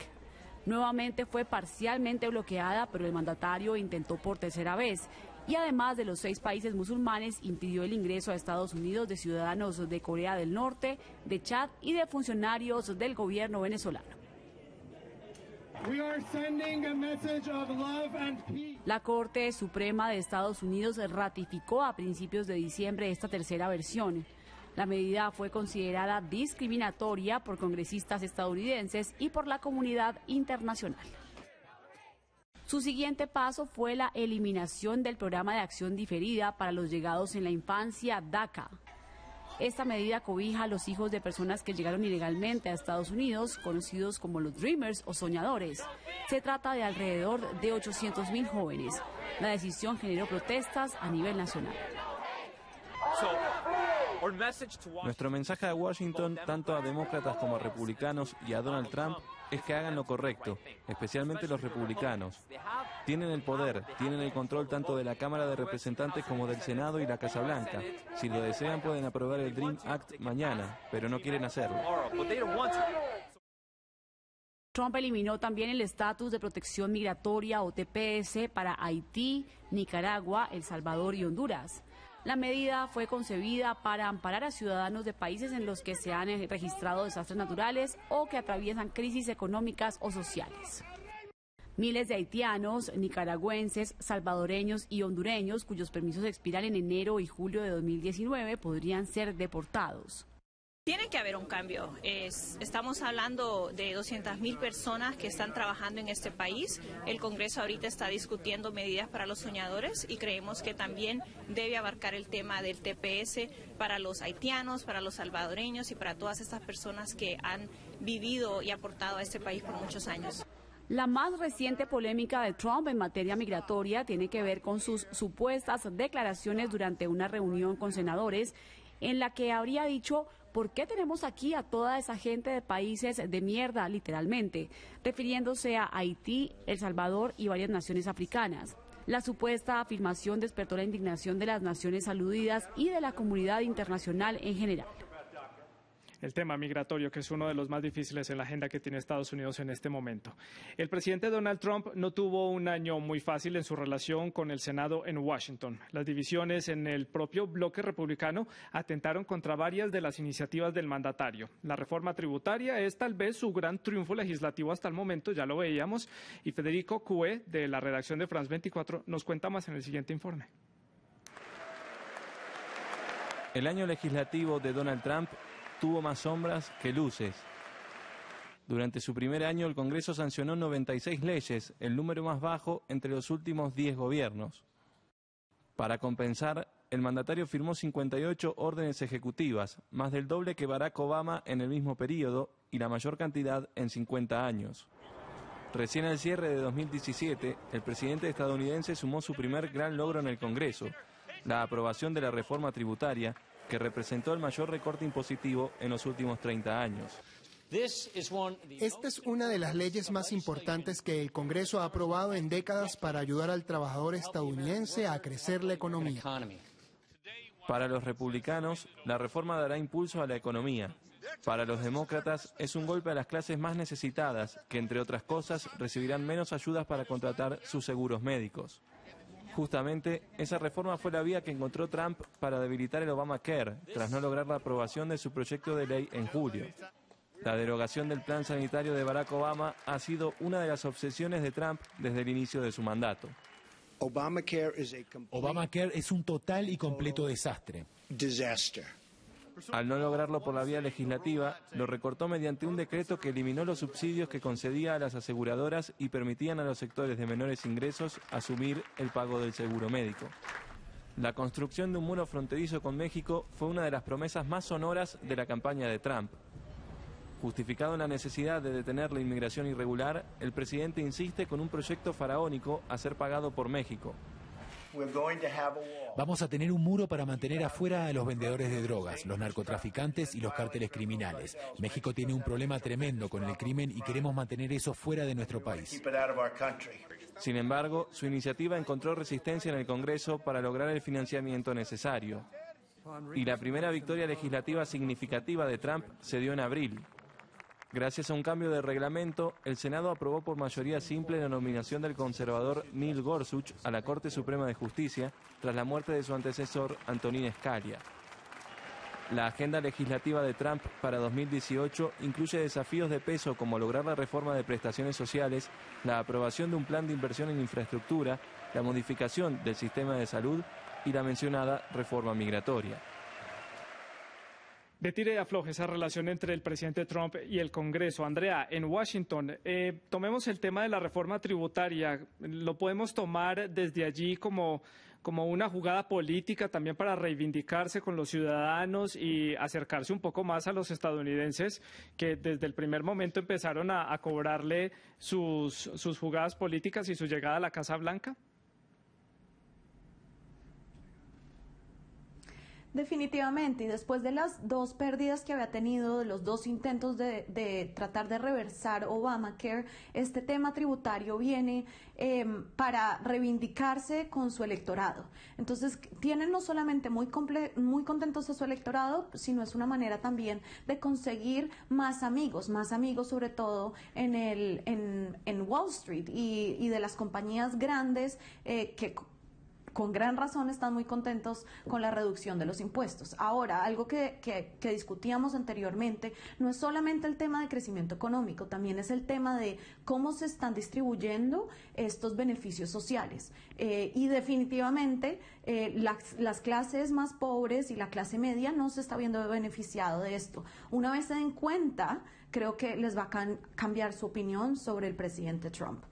Nuevamente fue parcialmente bloqueada, pero el mandatario intentó por tercera vez. Y además de los 6 países musulmanes, impidió el ingreso a Estados Unidos de ciudadanos de Corea del Norte, de Chad y de funcionarios del gobierno venezolano. La Corte Suprema de Estados Unidos ratificó a principios de diciembre esta tercera versión. La medida fue considerada discriminatoria por congresistas estadounidenses y por la comunidad internacional. Su siguiente paso fue la eliminación del programa de acción diferida para los llegados en la infancia, DACA. Esta medida cobija a los hijos de personas que llegaron ilegalmente a Estados Unidos, conocidos como los Dreamers o soñadores. Se trata de alrededor de 800.000 jóvenes. La decisión generó protestas a nivel nacional. Nuestro mensaje a Washington, tanto a demócratas como a republicanos y a Donald Trump, es que hagan lo correcto, especialmente los republicanos. Tienen el poder, tienen el control tanto de la Cámara de Representantes como del Senado y la Casa Blanca. Si lo desean pueden aprobar el Dream Act mañana, pero no quieren hacerlo. Trump eliminó también el estatus de protección migratoria o TPS para Haití, Nicaragua, El Salvador y Honduras. La medida fue concebida para amparar a ciudadanos de países en los que se han registrado desastres naturales o que atraviesan crisis económicas o sociales. Miles de haitianos, nicaragüenses, salvadoreños y hondureños cuyos permisos expiran en enero y julio de 2019 podrían ser deportados. Tiene que haber un cambio. Estamos hablando de 200.000 personas que están trabajando en este país. El Congreso ahorita está discutiendo medidas para los soñadores y creemos que también debe abarcar el tema del TPS para los haitianos, para los salvadoreños y para todas estas personas que han vivido y aportado a este país por muchos años. La más reciente polémica de Trump en materia migratoria tiene que ver con sus supuestas declaraciones durante una reunión con senadores en la que habría dicho: ¿por qué tenemos aquí a toda esa gente de países de mierda, literalmente? Refiriéndose a Haití, El Salvador y varias naciones africanas. La supuesta afirmación despertó la indignación de las naciones aludidas y de la comunidad internacional en general. El tema migratorio, que es uno de los más difíciles en la agenda que tiene Estados Unidos en este momento. El presidente Donald Trump no tuvo un año muy fácil en su relación con el Senado en Washington. Las divisiones en el propio bloque republicano atentaron contra varias de las iniciativas del mandatario. La reforma tributaria es tal vez su gran triunfo legislativo hasta el momento, ya lo veíamos, y Federico Cue, de la redacción de France 24, nos cuenta más en el siguiente informe. El año legislativo de Donald Trump tuvo más sombras que luces. Durante su primer año, el Congreso sancionó 96 leyes, el número más bajo entre los últimos 10 gobiernos. Para compensar, el mandatario firmó 58 órdenes ejecutivas, más del doble que Barack Obama en el mismo periodo y la mayor cantidad en 50 años. Recién al cierre de 2017, el presidente estadounidense sumó su primer gran logro en el Congreso, la aprobación de la reforma tributaria, que representó el mayor recorte impositivo en los últimos 30 años. Esta es una de las leyes más importantes que el Congreso ha aprobado en décadas para ayudar al trabajador estadounidense a crecer la economía. Para los republicanos, la reforma dará impulso a la economía. Para los demócratas, es un golpe a las clases más necesitadas, que entre otras cosas recibirán menos ayudas para contratar sus seguros médicos. Justamente, esa reforma fue la vía que encontró Trump para debilitar el Obamacare, tras no lograr la aprobación de su proyecto de ley en julio. La derogación del plan sanitario de Barack Obama ha sido una de las obsesiones de Trump desde el inicio de su mandato. Obamacare es un total y completo desastre. Al no lograrlo por la vía legislativa, lo recortó mediante un decreto que eliminó los subsidios que concedía a las aseguradoras y permitían a los sectores de menores ingresos asumir el pago del seguro médico. La construcción de un muro fronterizo con México fue una de las promesas más sonoras de la campaña de Trump. Justificado en la necesidad de detener la inmigración irregular, el presidente insiste con un proyecto faraónico a ser pagado por México. Vamos a tener un muro para mantener afuera a los vendedores de drogas, los narcotraficantes y los cárteles criminales. México tiene un problema tremendo con el crimen y queremos mantener eso fuera de nuestro país. Sin embargo, su iniciativa encontró resistencia en el Congreso para lograr el financiamiento necesario. Y la primera victoria legislativa significativa de Trump se dio en abril. Gracias a un cambio de reglamento, el Senado aprobó por mayoría simple la nominación del conservador Neil Gorsuch a la Corte Suprema de Justicia tras la muerte de su antecesor, Antonin Scalia. La agenda legislativa de Trump para 2018 incluye desafíos de peso como lograr la reforma de prestaciones sociales, la aprobación de un plan de inversión en infraestructura, la modificación del sistema de salud y la mencionada reforma migratoria. De tire y afloje esa relación entre el presidente Trump y el Congreso. Andrea, en Washington, tomemos el tema de la reforma tributaria. ¿Lo podemos tomar desde allí como una jugada política también para reivindicarse con los ciudadanos y acercarse un poco más a los estadounidenses que desde el primer momento empezaron a cobrarle sus jugadas políticas y su llegada a la Casa Blanca? Definitivamente, y después de las dos pérdidas que había tenido, de los dos intentos de tratar de reversar Obamacare, este tema tributario viene para reivindicarse con su electorado. Entonces, tienen no solamente muy contentos a su electorado, sino es una manera también de conseguir más amigos sobre todo en Wall Street y de las compañías grandes que con gran razón están muy contentos con la reducción de los impuestos. Ahora, algo que discutíamos anteriormente, no es solamente el tema de crecimiento económico, también es el tema de cómo se están distribuyendo estos beneficios sociales. Y definitivamente las clases más pobres y la clase media no se está viendo beneficiado de esto. Una vez se den cuenta, creo que les va a cambiar su opinión sobre el presidente Trump.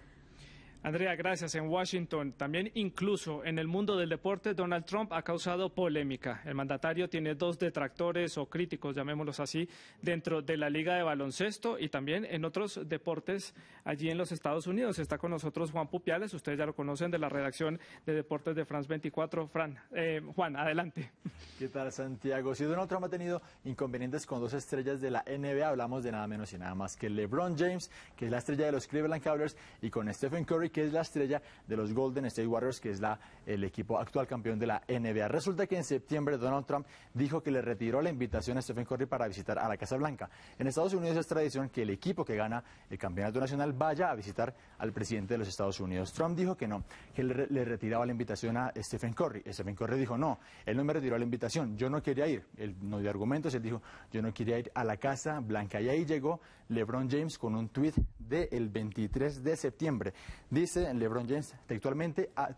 Andrea, gracias. En Washington, también incluso en el mundo del deporte, Donald Trump ha causado polémica. El mandatario tiene dos detractores o críticos, llamémoslos así, dentro de la Liga de Baloncesto y también en otros deportes allí en los Estados Unidos. Está con nosotros Juan Pupiales, ustedes ya lo conocen, de la redacción de deportes de France 24. Juan, adelante. ¿Qué tal, Santiago? Si Donald Trump ha tenido inconvenientes con dos estrellas de la NBA, hablamos de nada menos y nada más que LeBron James, que es la estrella de los Cleveland Cavaliers, y con Stephen Curry, que es la estrella de los Golden State Warriors, que es el equipo actual campeón de la NBA. Resulta que en septiembre Donald Trump dijo que le retiró la invitación a Stephen Curry para visitar a la Casa Blanca. En Estados Unidos es tradición que el equipo que gana el campeonato nacional vaya a visitar al presidente de los Estados Unidos. Trump dijo que no, que le retiraba la invitación a Stephen Curry. Stephen Curry dijo no, él no me retiró la invitación, yo no quería ir. Él no dio argumentos, él dijo yo no quería ir a la Casa Blanca. Y ahí llegó LeBron James con un tuit del 23 de septiembre. Dice LeBron James textualmente al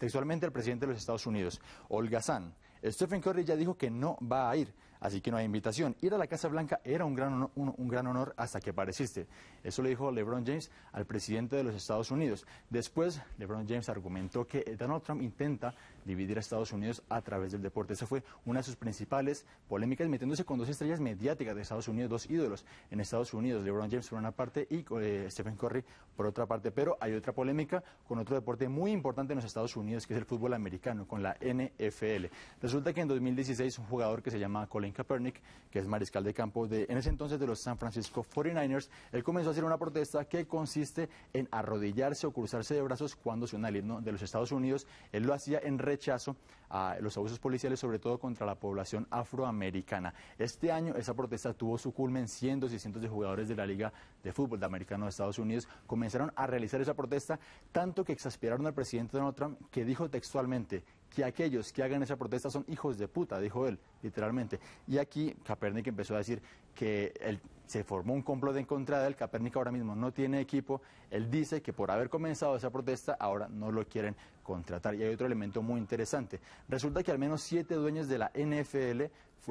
presidente de los Estados Unidos: holgazán, Stephen Curry ya dijo que no va a ir, así que no hay invitación. Ir a la Casa Blanca era un gran honor hasta que apareciste. Eso le dijo LeBron James al presidente de los Estados Unidos. Después, LeBron James argumentó que Donald Trump intenta dividir a Estados Unidos a través del deporte. Esa fue una de sus principales polémicas, metiéndose con dos estrellas mediáticas de Estados Unidos, dos ídolos en Estados Unidos, LeBron James por una parte y Stephen Curry por otra parte. Pero hay otra polémica con otro deporte muy importante en los Estados Unidos, que es el fútbol americano, con la NFL. Resulta que en 2016 un jugador que se llama Colin Kaepernick, que es mariscal de campo en ese entonces de los San Francisco 49ers, él comenzó a hacer una protesta que consiste en arrodillarse o cruzarse de brazos cuando suena el himno de los Estados Unidos. Él lo hacía en rechazo a los abusos policiales, sobre todo contra la población afroamericana. Este año esa protesta tuvo su culmen. Cientos y cientos de jugadores de la Liga de Fútbol Americano de Estados Unidos comenzaron a realizar esa protesta, tanto que exasperaron al presidente Donald Trump, que dijo textualmente que aquellos que hagan esa protesta son hijos de puta, dijo él, literalmente. Y aquí Kaepernick empezó a decir que se formó un complot en contra de él. Kaepernick ahora mismo no tiene equipo. Él dice que por haber comenzado esa protesta ahora no lo quieren contratar. Y hay otro elemento muy interesante. Resulta que al menos 7 dueños de la NFL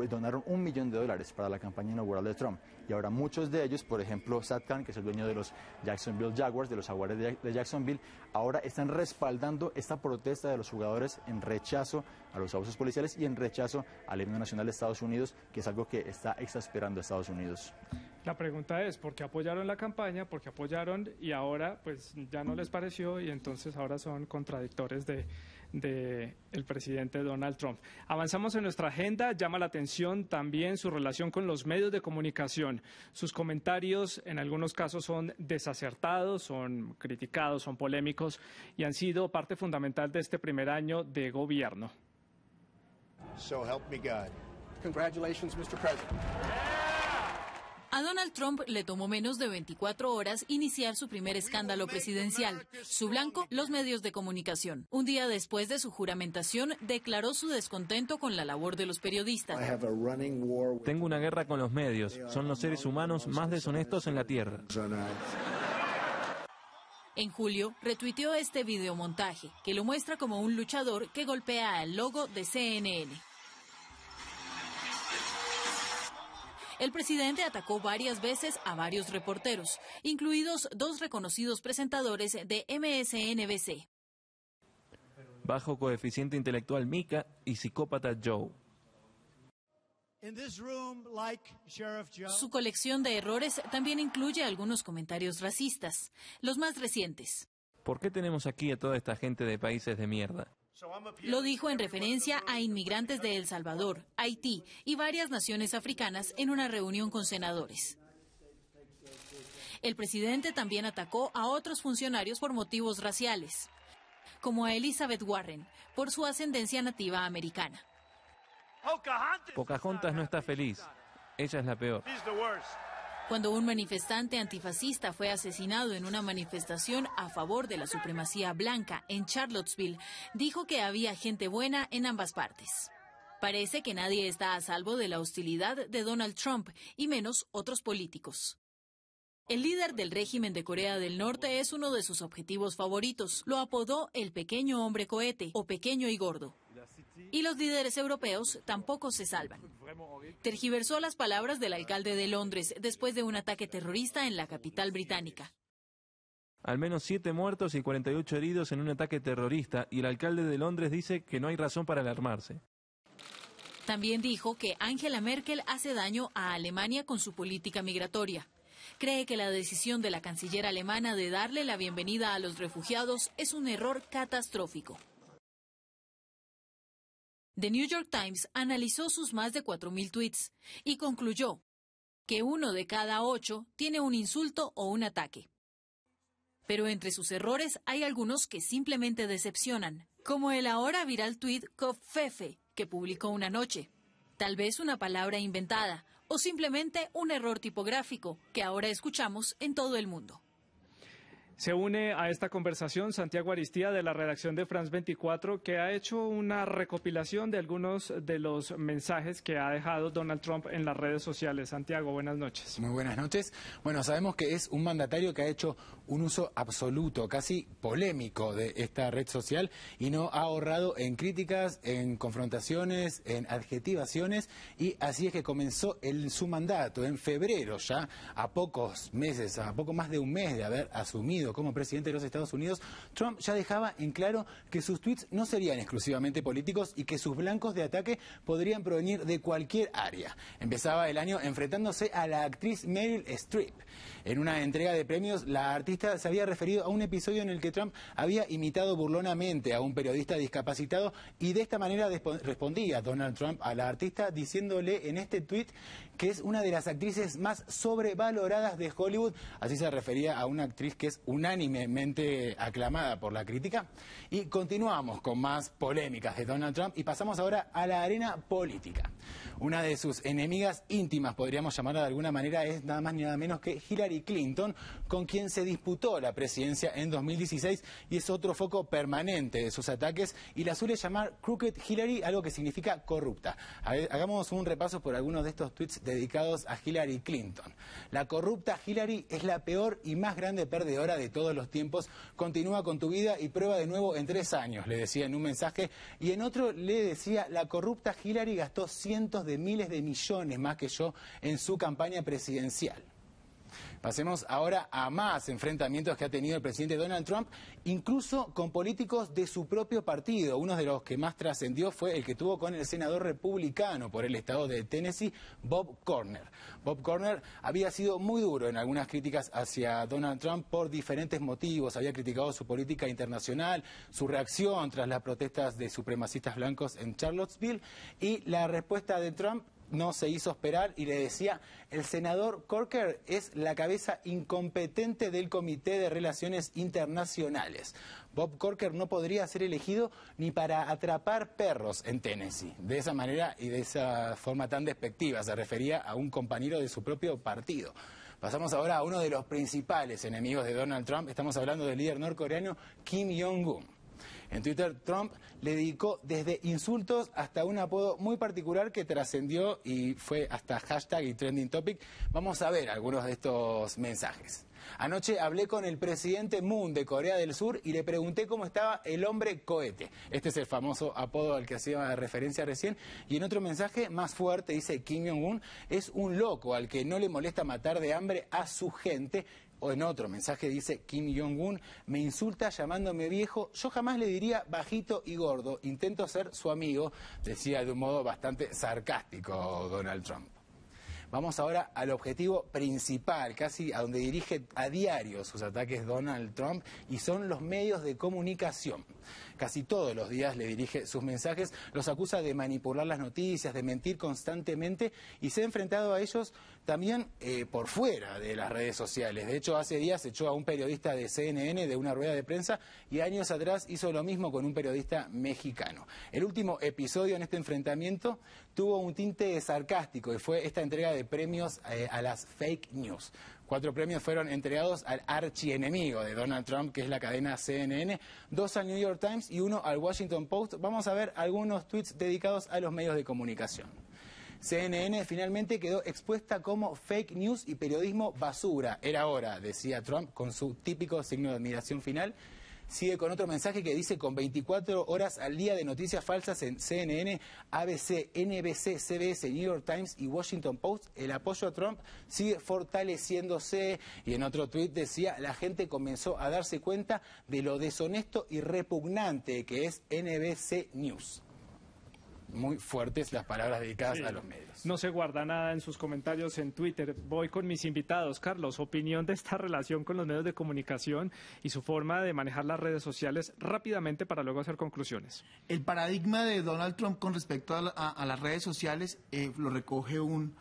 donaron $1 millón para la campaña inaugural de Trump. Y ahora muchos de ellos, por ejemplo, Shad Khan, que es el dueño de los Jacksonville Jaguars, de los Jaguares de Jacksonville, ahora están respaldando esta protesta de los jugadores en rechazo a los abusos policiales y en rechazo al himno nacional de Estados Unidos, que es algo que está exasperando a Estados Unidos. La pregunta es, ¿por qué apoyaron la campaña? ¿Por qué apoyaron y ahora pues ya no les pareció y entonces ahora son contradictores de el presidente Donald Trump? Avanzamos en nuestra agenda. Llama la atención también su relación con los medios de comunicación. Sus comentarios en algunos casos son desacertados, son criticados, son polémicos y han sido parte fundamental de este primer año de gobierno. So help me God. Congratulations, Mr. President. A Donald Trump le tomó menos de 24 horas iniciar su primer escándalo presidencial. Su blanco, los medios de comunicación. Un día después de su juramentación, declaró su descontento con la labor de los periodistas. Tengo una guerra con los medios. Son los seres humanos más deshonestos en la Tierra. En julio, retuiteó este videomontaje, que lo muestra como un luchador que golpea al logo de CNN. El presidente atacó varias veces a varios reporteros, incluidos 2 reconocidos presentadores de MSNBC. Bajo coeficiente intelectual Mika y psicópata Joe. Su colección de errores también incluye algunos comentarios racistas, los más recientes. ¿Por qué tenemos aquí a toda esta gente de países de mierda? Lo dijo en referencia a inmigrantes de El Salvador, Haití y varias naciones africanas en una reunión con senadores. El presidente también atacó a otros funcionarios por motivos raciales, como a Elizabeth Warren, por su ascendencia nativa americana. Pocahontas no está feliz. Ella es la peor. Cuando un manifestante antifascista fue asesinado en una manifestación a favor de la supremacía blanca en Charlottesville, dijo que había gente buena en ambas partes. Parece que nadie está a salvo de la hostilidad de Donald Trump, y menos otros políticos. El líder del régimen de Corea del Norte es uno de sus objetivos favoritos. Lo apodó el pequeño hombre cohete o pequeño y gordo. Y los líderes europeos tampoco se salvan. Tergiversó las palabras del alcalde de Londres después de un ataque terrorista en la capital británica. Al menos 7 muertos y 48 heridos en un ataque terrorista, y el alcalde de Londres dice que no hay razón para alarmarse. También dijo que Angela Merkel hace daño a Alemania con su política migratoria. Cree que la decisión de la canciller alemana de darle la bienvenida a los refugiados es un error catastrófico. The New York Times analizó sus más de 4.000 tweets y concluyó que 1 de cada 8 tiene un insulto o un ataque. Pero entre sus errores hay algunos que simplemente decepcionan, como el ahora viral tweet Covfefe, que publicó una noche. Tal vez una palabra inventada o simplemente un error tipográfico que ahora escuchamos en todo el mundo. Se une a esta conversación Santiago Aristía de la redacción de France 24, que ha hecho una recopilación de algunos de los mensajes que ha dejado Donald Trump en las redes sociales. Santiago, buenas noches. Muy buenas noches. Bueno, sabemos que es un mandatario que ha hecho un uso absoluto, casi polémico de esta red social y no ha ahorrado en críticas, en confrontaciones, en adjetivaciones, y así es que comenzó su mandato en febrero, ya a pocos meses, a poco más de un mes de haber asumido como presidente de los Estados Unidos. Trump ya dejaba en claro que sus tweets no serían exclusivamente políticos y que sus blancos de ataque podrían provenir de cualquier área. Empezaba el año enfrentándose a la actriz Meryl Streep. En una entrega de premios, la artista se había referido a un episodio en el que Trump había imitado burlonamente a un periodista discapacitado, y de esta manera respondía Donald Trump a la artista diciéndole en este tuit que es una de las actrices más sobrevaloradas de Hollywood. Así se refería a una actriz que es unánimemente aclamada por la crítica. Y continuamos con más polémicas de Donald Trump y pasamos ahora a la arena política. Una de sus enemigas íntimas, podríamos llamarla de alguna manera, es nada más ni nada menos que Hillary Clinton, con quien se disputó la presidencia en 2016 y es otro foco permanente de sus ataques, y la suele llamar Crooked Hillary, algo que significa corrupta. Hagamos un repaso por algunos de estos tweets dedicados a Hillary Clinton. La corrupta Hillary es la peor y más grande perdedora de todos los tiempos. Continúa con tu vida y prueba de nuevo en 3 años, le decía en un mensaje, y en otro le decía: la corrupta Hillary gastó cientos de miles de millones más que yo en su campaña presidencial. Pasemos ahora a más enfrentamientos que ha tenido el presidente Donald Trump, incluso con políticos de su propio partido. Uno de los que más trascendió fue el que tuvo con el senador republicano por el estado de Tennessee, Bob Corker. Bob Corker había sido muy duro en algunas críticas hacia Donald Trump por diferentes motivos. Había criticado su política internacional, su reacción tras las protestas de supremacistas blancos en Charlottesville, y la respuesta de Trump no se hizo esperar y le decía: el senador Corker es la cabeza incompetente del Comité de Relaciones Internacionales. Bob Corker no podría ser elegido ni para atrapar perros en Tennessee. De esa manera y de esa forma tan despectiva se refería a un compañero de su propio partido. Pasamos ahora a uno de los principales enemigos de Donald Trump. Estamos hablando del líder norcoreano Kim Jong-un. En Twitter, Trump le dedicó desde insultos hasta un apodo muy particular que trascendió y fue hasta hashtag y trending topic. Vamos a ver algunos de estos mensajes. Anoche hablé con el presidente Moon de Corea del Sur y le pregunté cómo estaba el hombre cohete. Este es el famoso apodo al que hacía referencia recién. Y en otro mensaje más fuerte dice: Kim Jong-un es un loco al que no le molesta matar de hambre a su gente. O en otro mensaje dice: Kim Jong-un me insulta llamándome viejo, yo jamás le diría bajito y gordo, intento ser su amigo, decía de un modo bastante sarcástico Donald Trump. Vamos ahora al objetivo principal, casi a donde dirige a diario sus ataques Donald Trump, y son los medios de comunicación. Casi todos los días le dirige sus mensajes, los acusa de manipular las noticias, de mentir constantemente, y se ha enfrentado a ellos también por fuera de las redes sociales. De hecho, hace días echó a un periodista de CNN de una rueda de prensa, y años atrás hizo lo mismo con un periodista mexicano. El último episodio en este enfrentamiento tuvo un tinte sarcástico y fue esta entrega de premios a las fake news. 4 premios fueron entregados al archienemigo de Donald Trump, que es la cadena CNN, 2 al New York Times y 1 al Washington Post. Vamos a ver algunos tweets dedicados a los medios de comunicación. CNN finalmente quedó expuesta como fake news y periodismo basura. Era hora, decía Trump con su típico signo de admiración final. Sigue con otro mensaje que dice: con 24 horas al día de noticias falsas en CNN, ABC, NBC, CBS, New York Times y Washington Post, el apoyo a Trump sigue fortaleciéndose. Y en otro tuit decía: la gente comenzó a darse cuenta de lo deshonesto y repugnante que es NBC News. Muy fuertes las palabras dedicadas a los medios. No se guarda nada en sus comentarios en Twitter. Voy con mis invitados. Carlos, opinión de esta relación con los medios de comunicación y su forma de manejar las redes sociales rápidamente para luego hacer conclusiones. El paradigma de Donald Trump con respecto a las redes sociales lo recoge un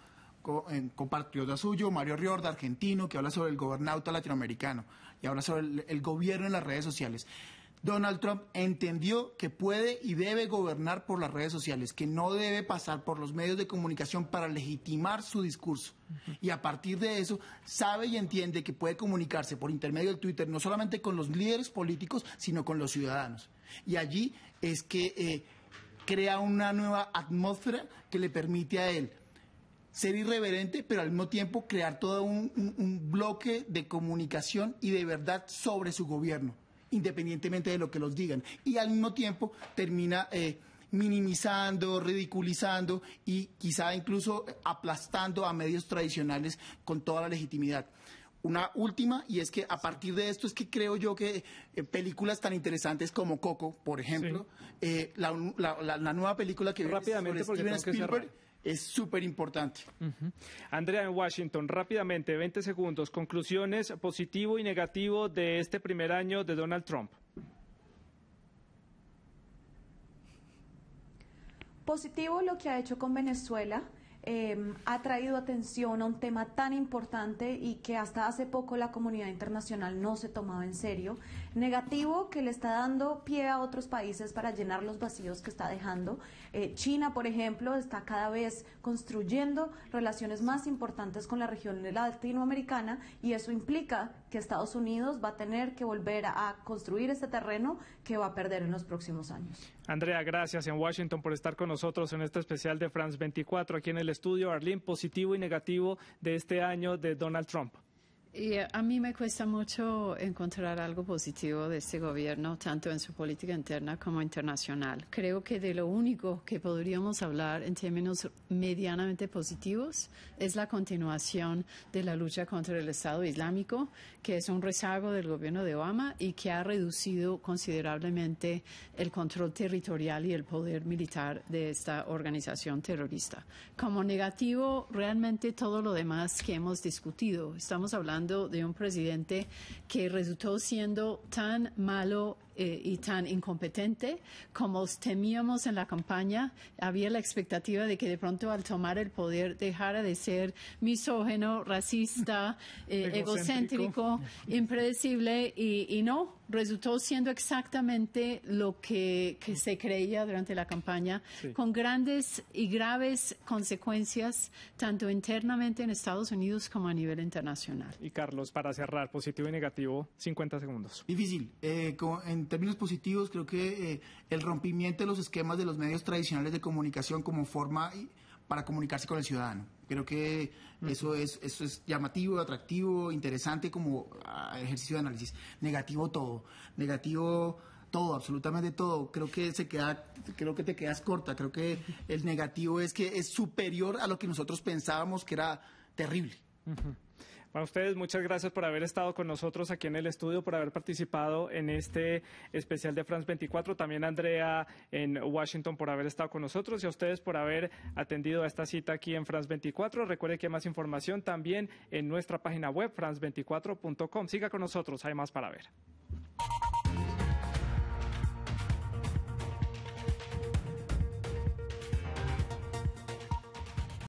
compatriota suyo, Mario Riorda, argentino, que habla sobre el gobernauta latinoamericano y habla sobre el gobierno en las redes sociales. Donald Trump entendió que puede y debe gobernar por las redes sociales, que no debe pasar por los medios de comunicación para legitimar su discurso. Y a partir de eso, sabe y entiende que puede comunicarse por intermedio del Twitter, no solamente con los líderes políticos, sino con los ciudadanos. Y allí es que crea una nueva atmósfera que le permite a él ser irreverente, pero al mismo tiempo crear todo un bloque de comunicación y de verdad sobre su gobierno, independientemente de lo que los digan. Y al mismo tiempo termina minimizando, ridiculizando y quizá incluso aplastando a medios tradicionales con toda la legitimidad. Una última, y es que a partir de esto es que creo yo que películas tan interesantes como Coco, por ejemplo, sí. La nueva película que rápidamente sobre Steven Spielberg es súper importante. Andrea, en Washington, rápidamente, 20 segundos, conclusiones positivo y negativo de este primer año de Donald Trump. Positivo lo que ha hecho con Venezuela. Ha traído atención a un tema tan importante y que hasta hace poco la comunidad internacional no se tomaba en serio. Negativo, que le está dando pie a otros países para llenar los vacíos que está dejando. China, por ejemplo, está cada vez construyendo relaciones más importantes con la región latinoamericana y eso implica que Estados Unidos va a tener que volver a construir este terreno que va a perder en los próximos años. Andrea, gracias en Washington por estar con nosotros en este especial de France 24 aquí en el estudio. Arlene, positivo y negativo de este año de Donald Trump. Y a mí me cuesta mucho encontrar algo positivo de este gobierno, tanto en su política interna como internacional. Creo que de lo único que podríamos hablar en términos medianamente positivos es la continuación de la lucha contra el Estado Islámico, que es un rezago del gobierno de Obama y que ha reducido considerablemente el control territorial y el poder militar de esta organización terrorista. Como negativo, realmente todo lo demás que hemos discutido. Estamos hablando de un presidente que resultó siendo tan malo y tan incompetente como temíamos en la campaña. Había la expectativa de que de pronto al tomar el poder dejara de ser misógino, racista, egocéntrico, impredecible y no. Resultó siendo exactamente lo que se creía durante la campaña, sí, con grandes y graves consecuencias, tanto internamente en Estados Unidos como a nivel internacional. Y Carlos, para cerrar, positivo y negativo, 50 segundos. Difícil. En términos positivos, creo que el rompimiento de los esquemas de los medios tradicionales de comunicación como forma para comunicarse con el ciudadano. Creo que eso es llamativo, atractivo, interesante como ejercicio de análisis. Negativo todo, absolutamente todo. Creo que te quedas corta. Creo que el negativo es que es superior a lo que nosotros pensábamos que era terrible. Bueno, ustedes, muchas gracias por haber estado con nosotros aquí en el estudio, por haber participado en este especial de France 24. También Andrea en Washington por haber estado con nosotros y a ustedes por haber atendido a esta cita aquí en France 24. Recuerde que hay más información también en nuestra página web, france24.com. Siga con nosotros, hay más para ver.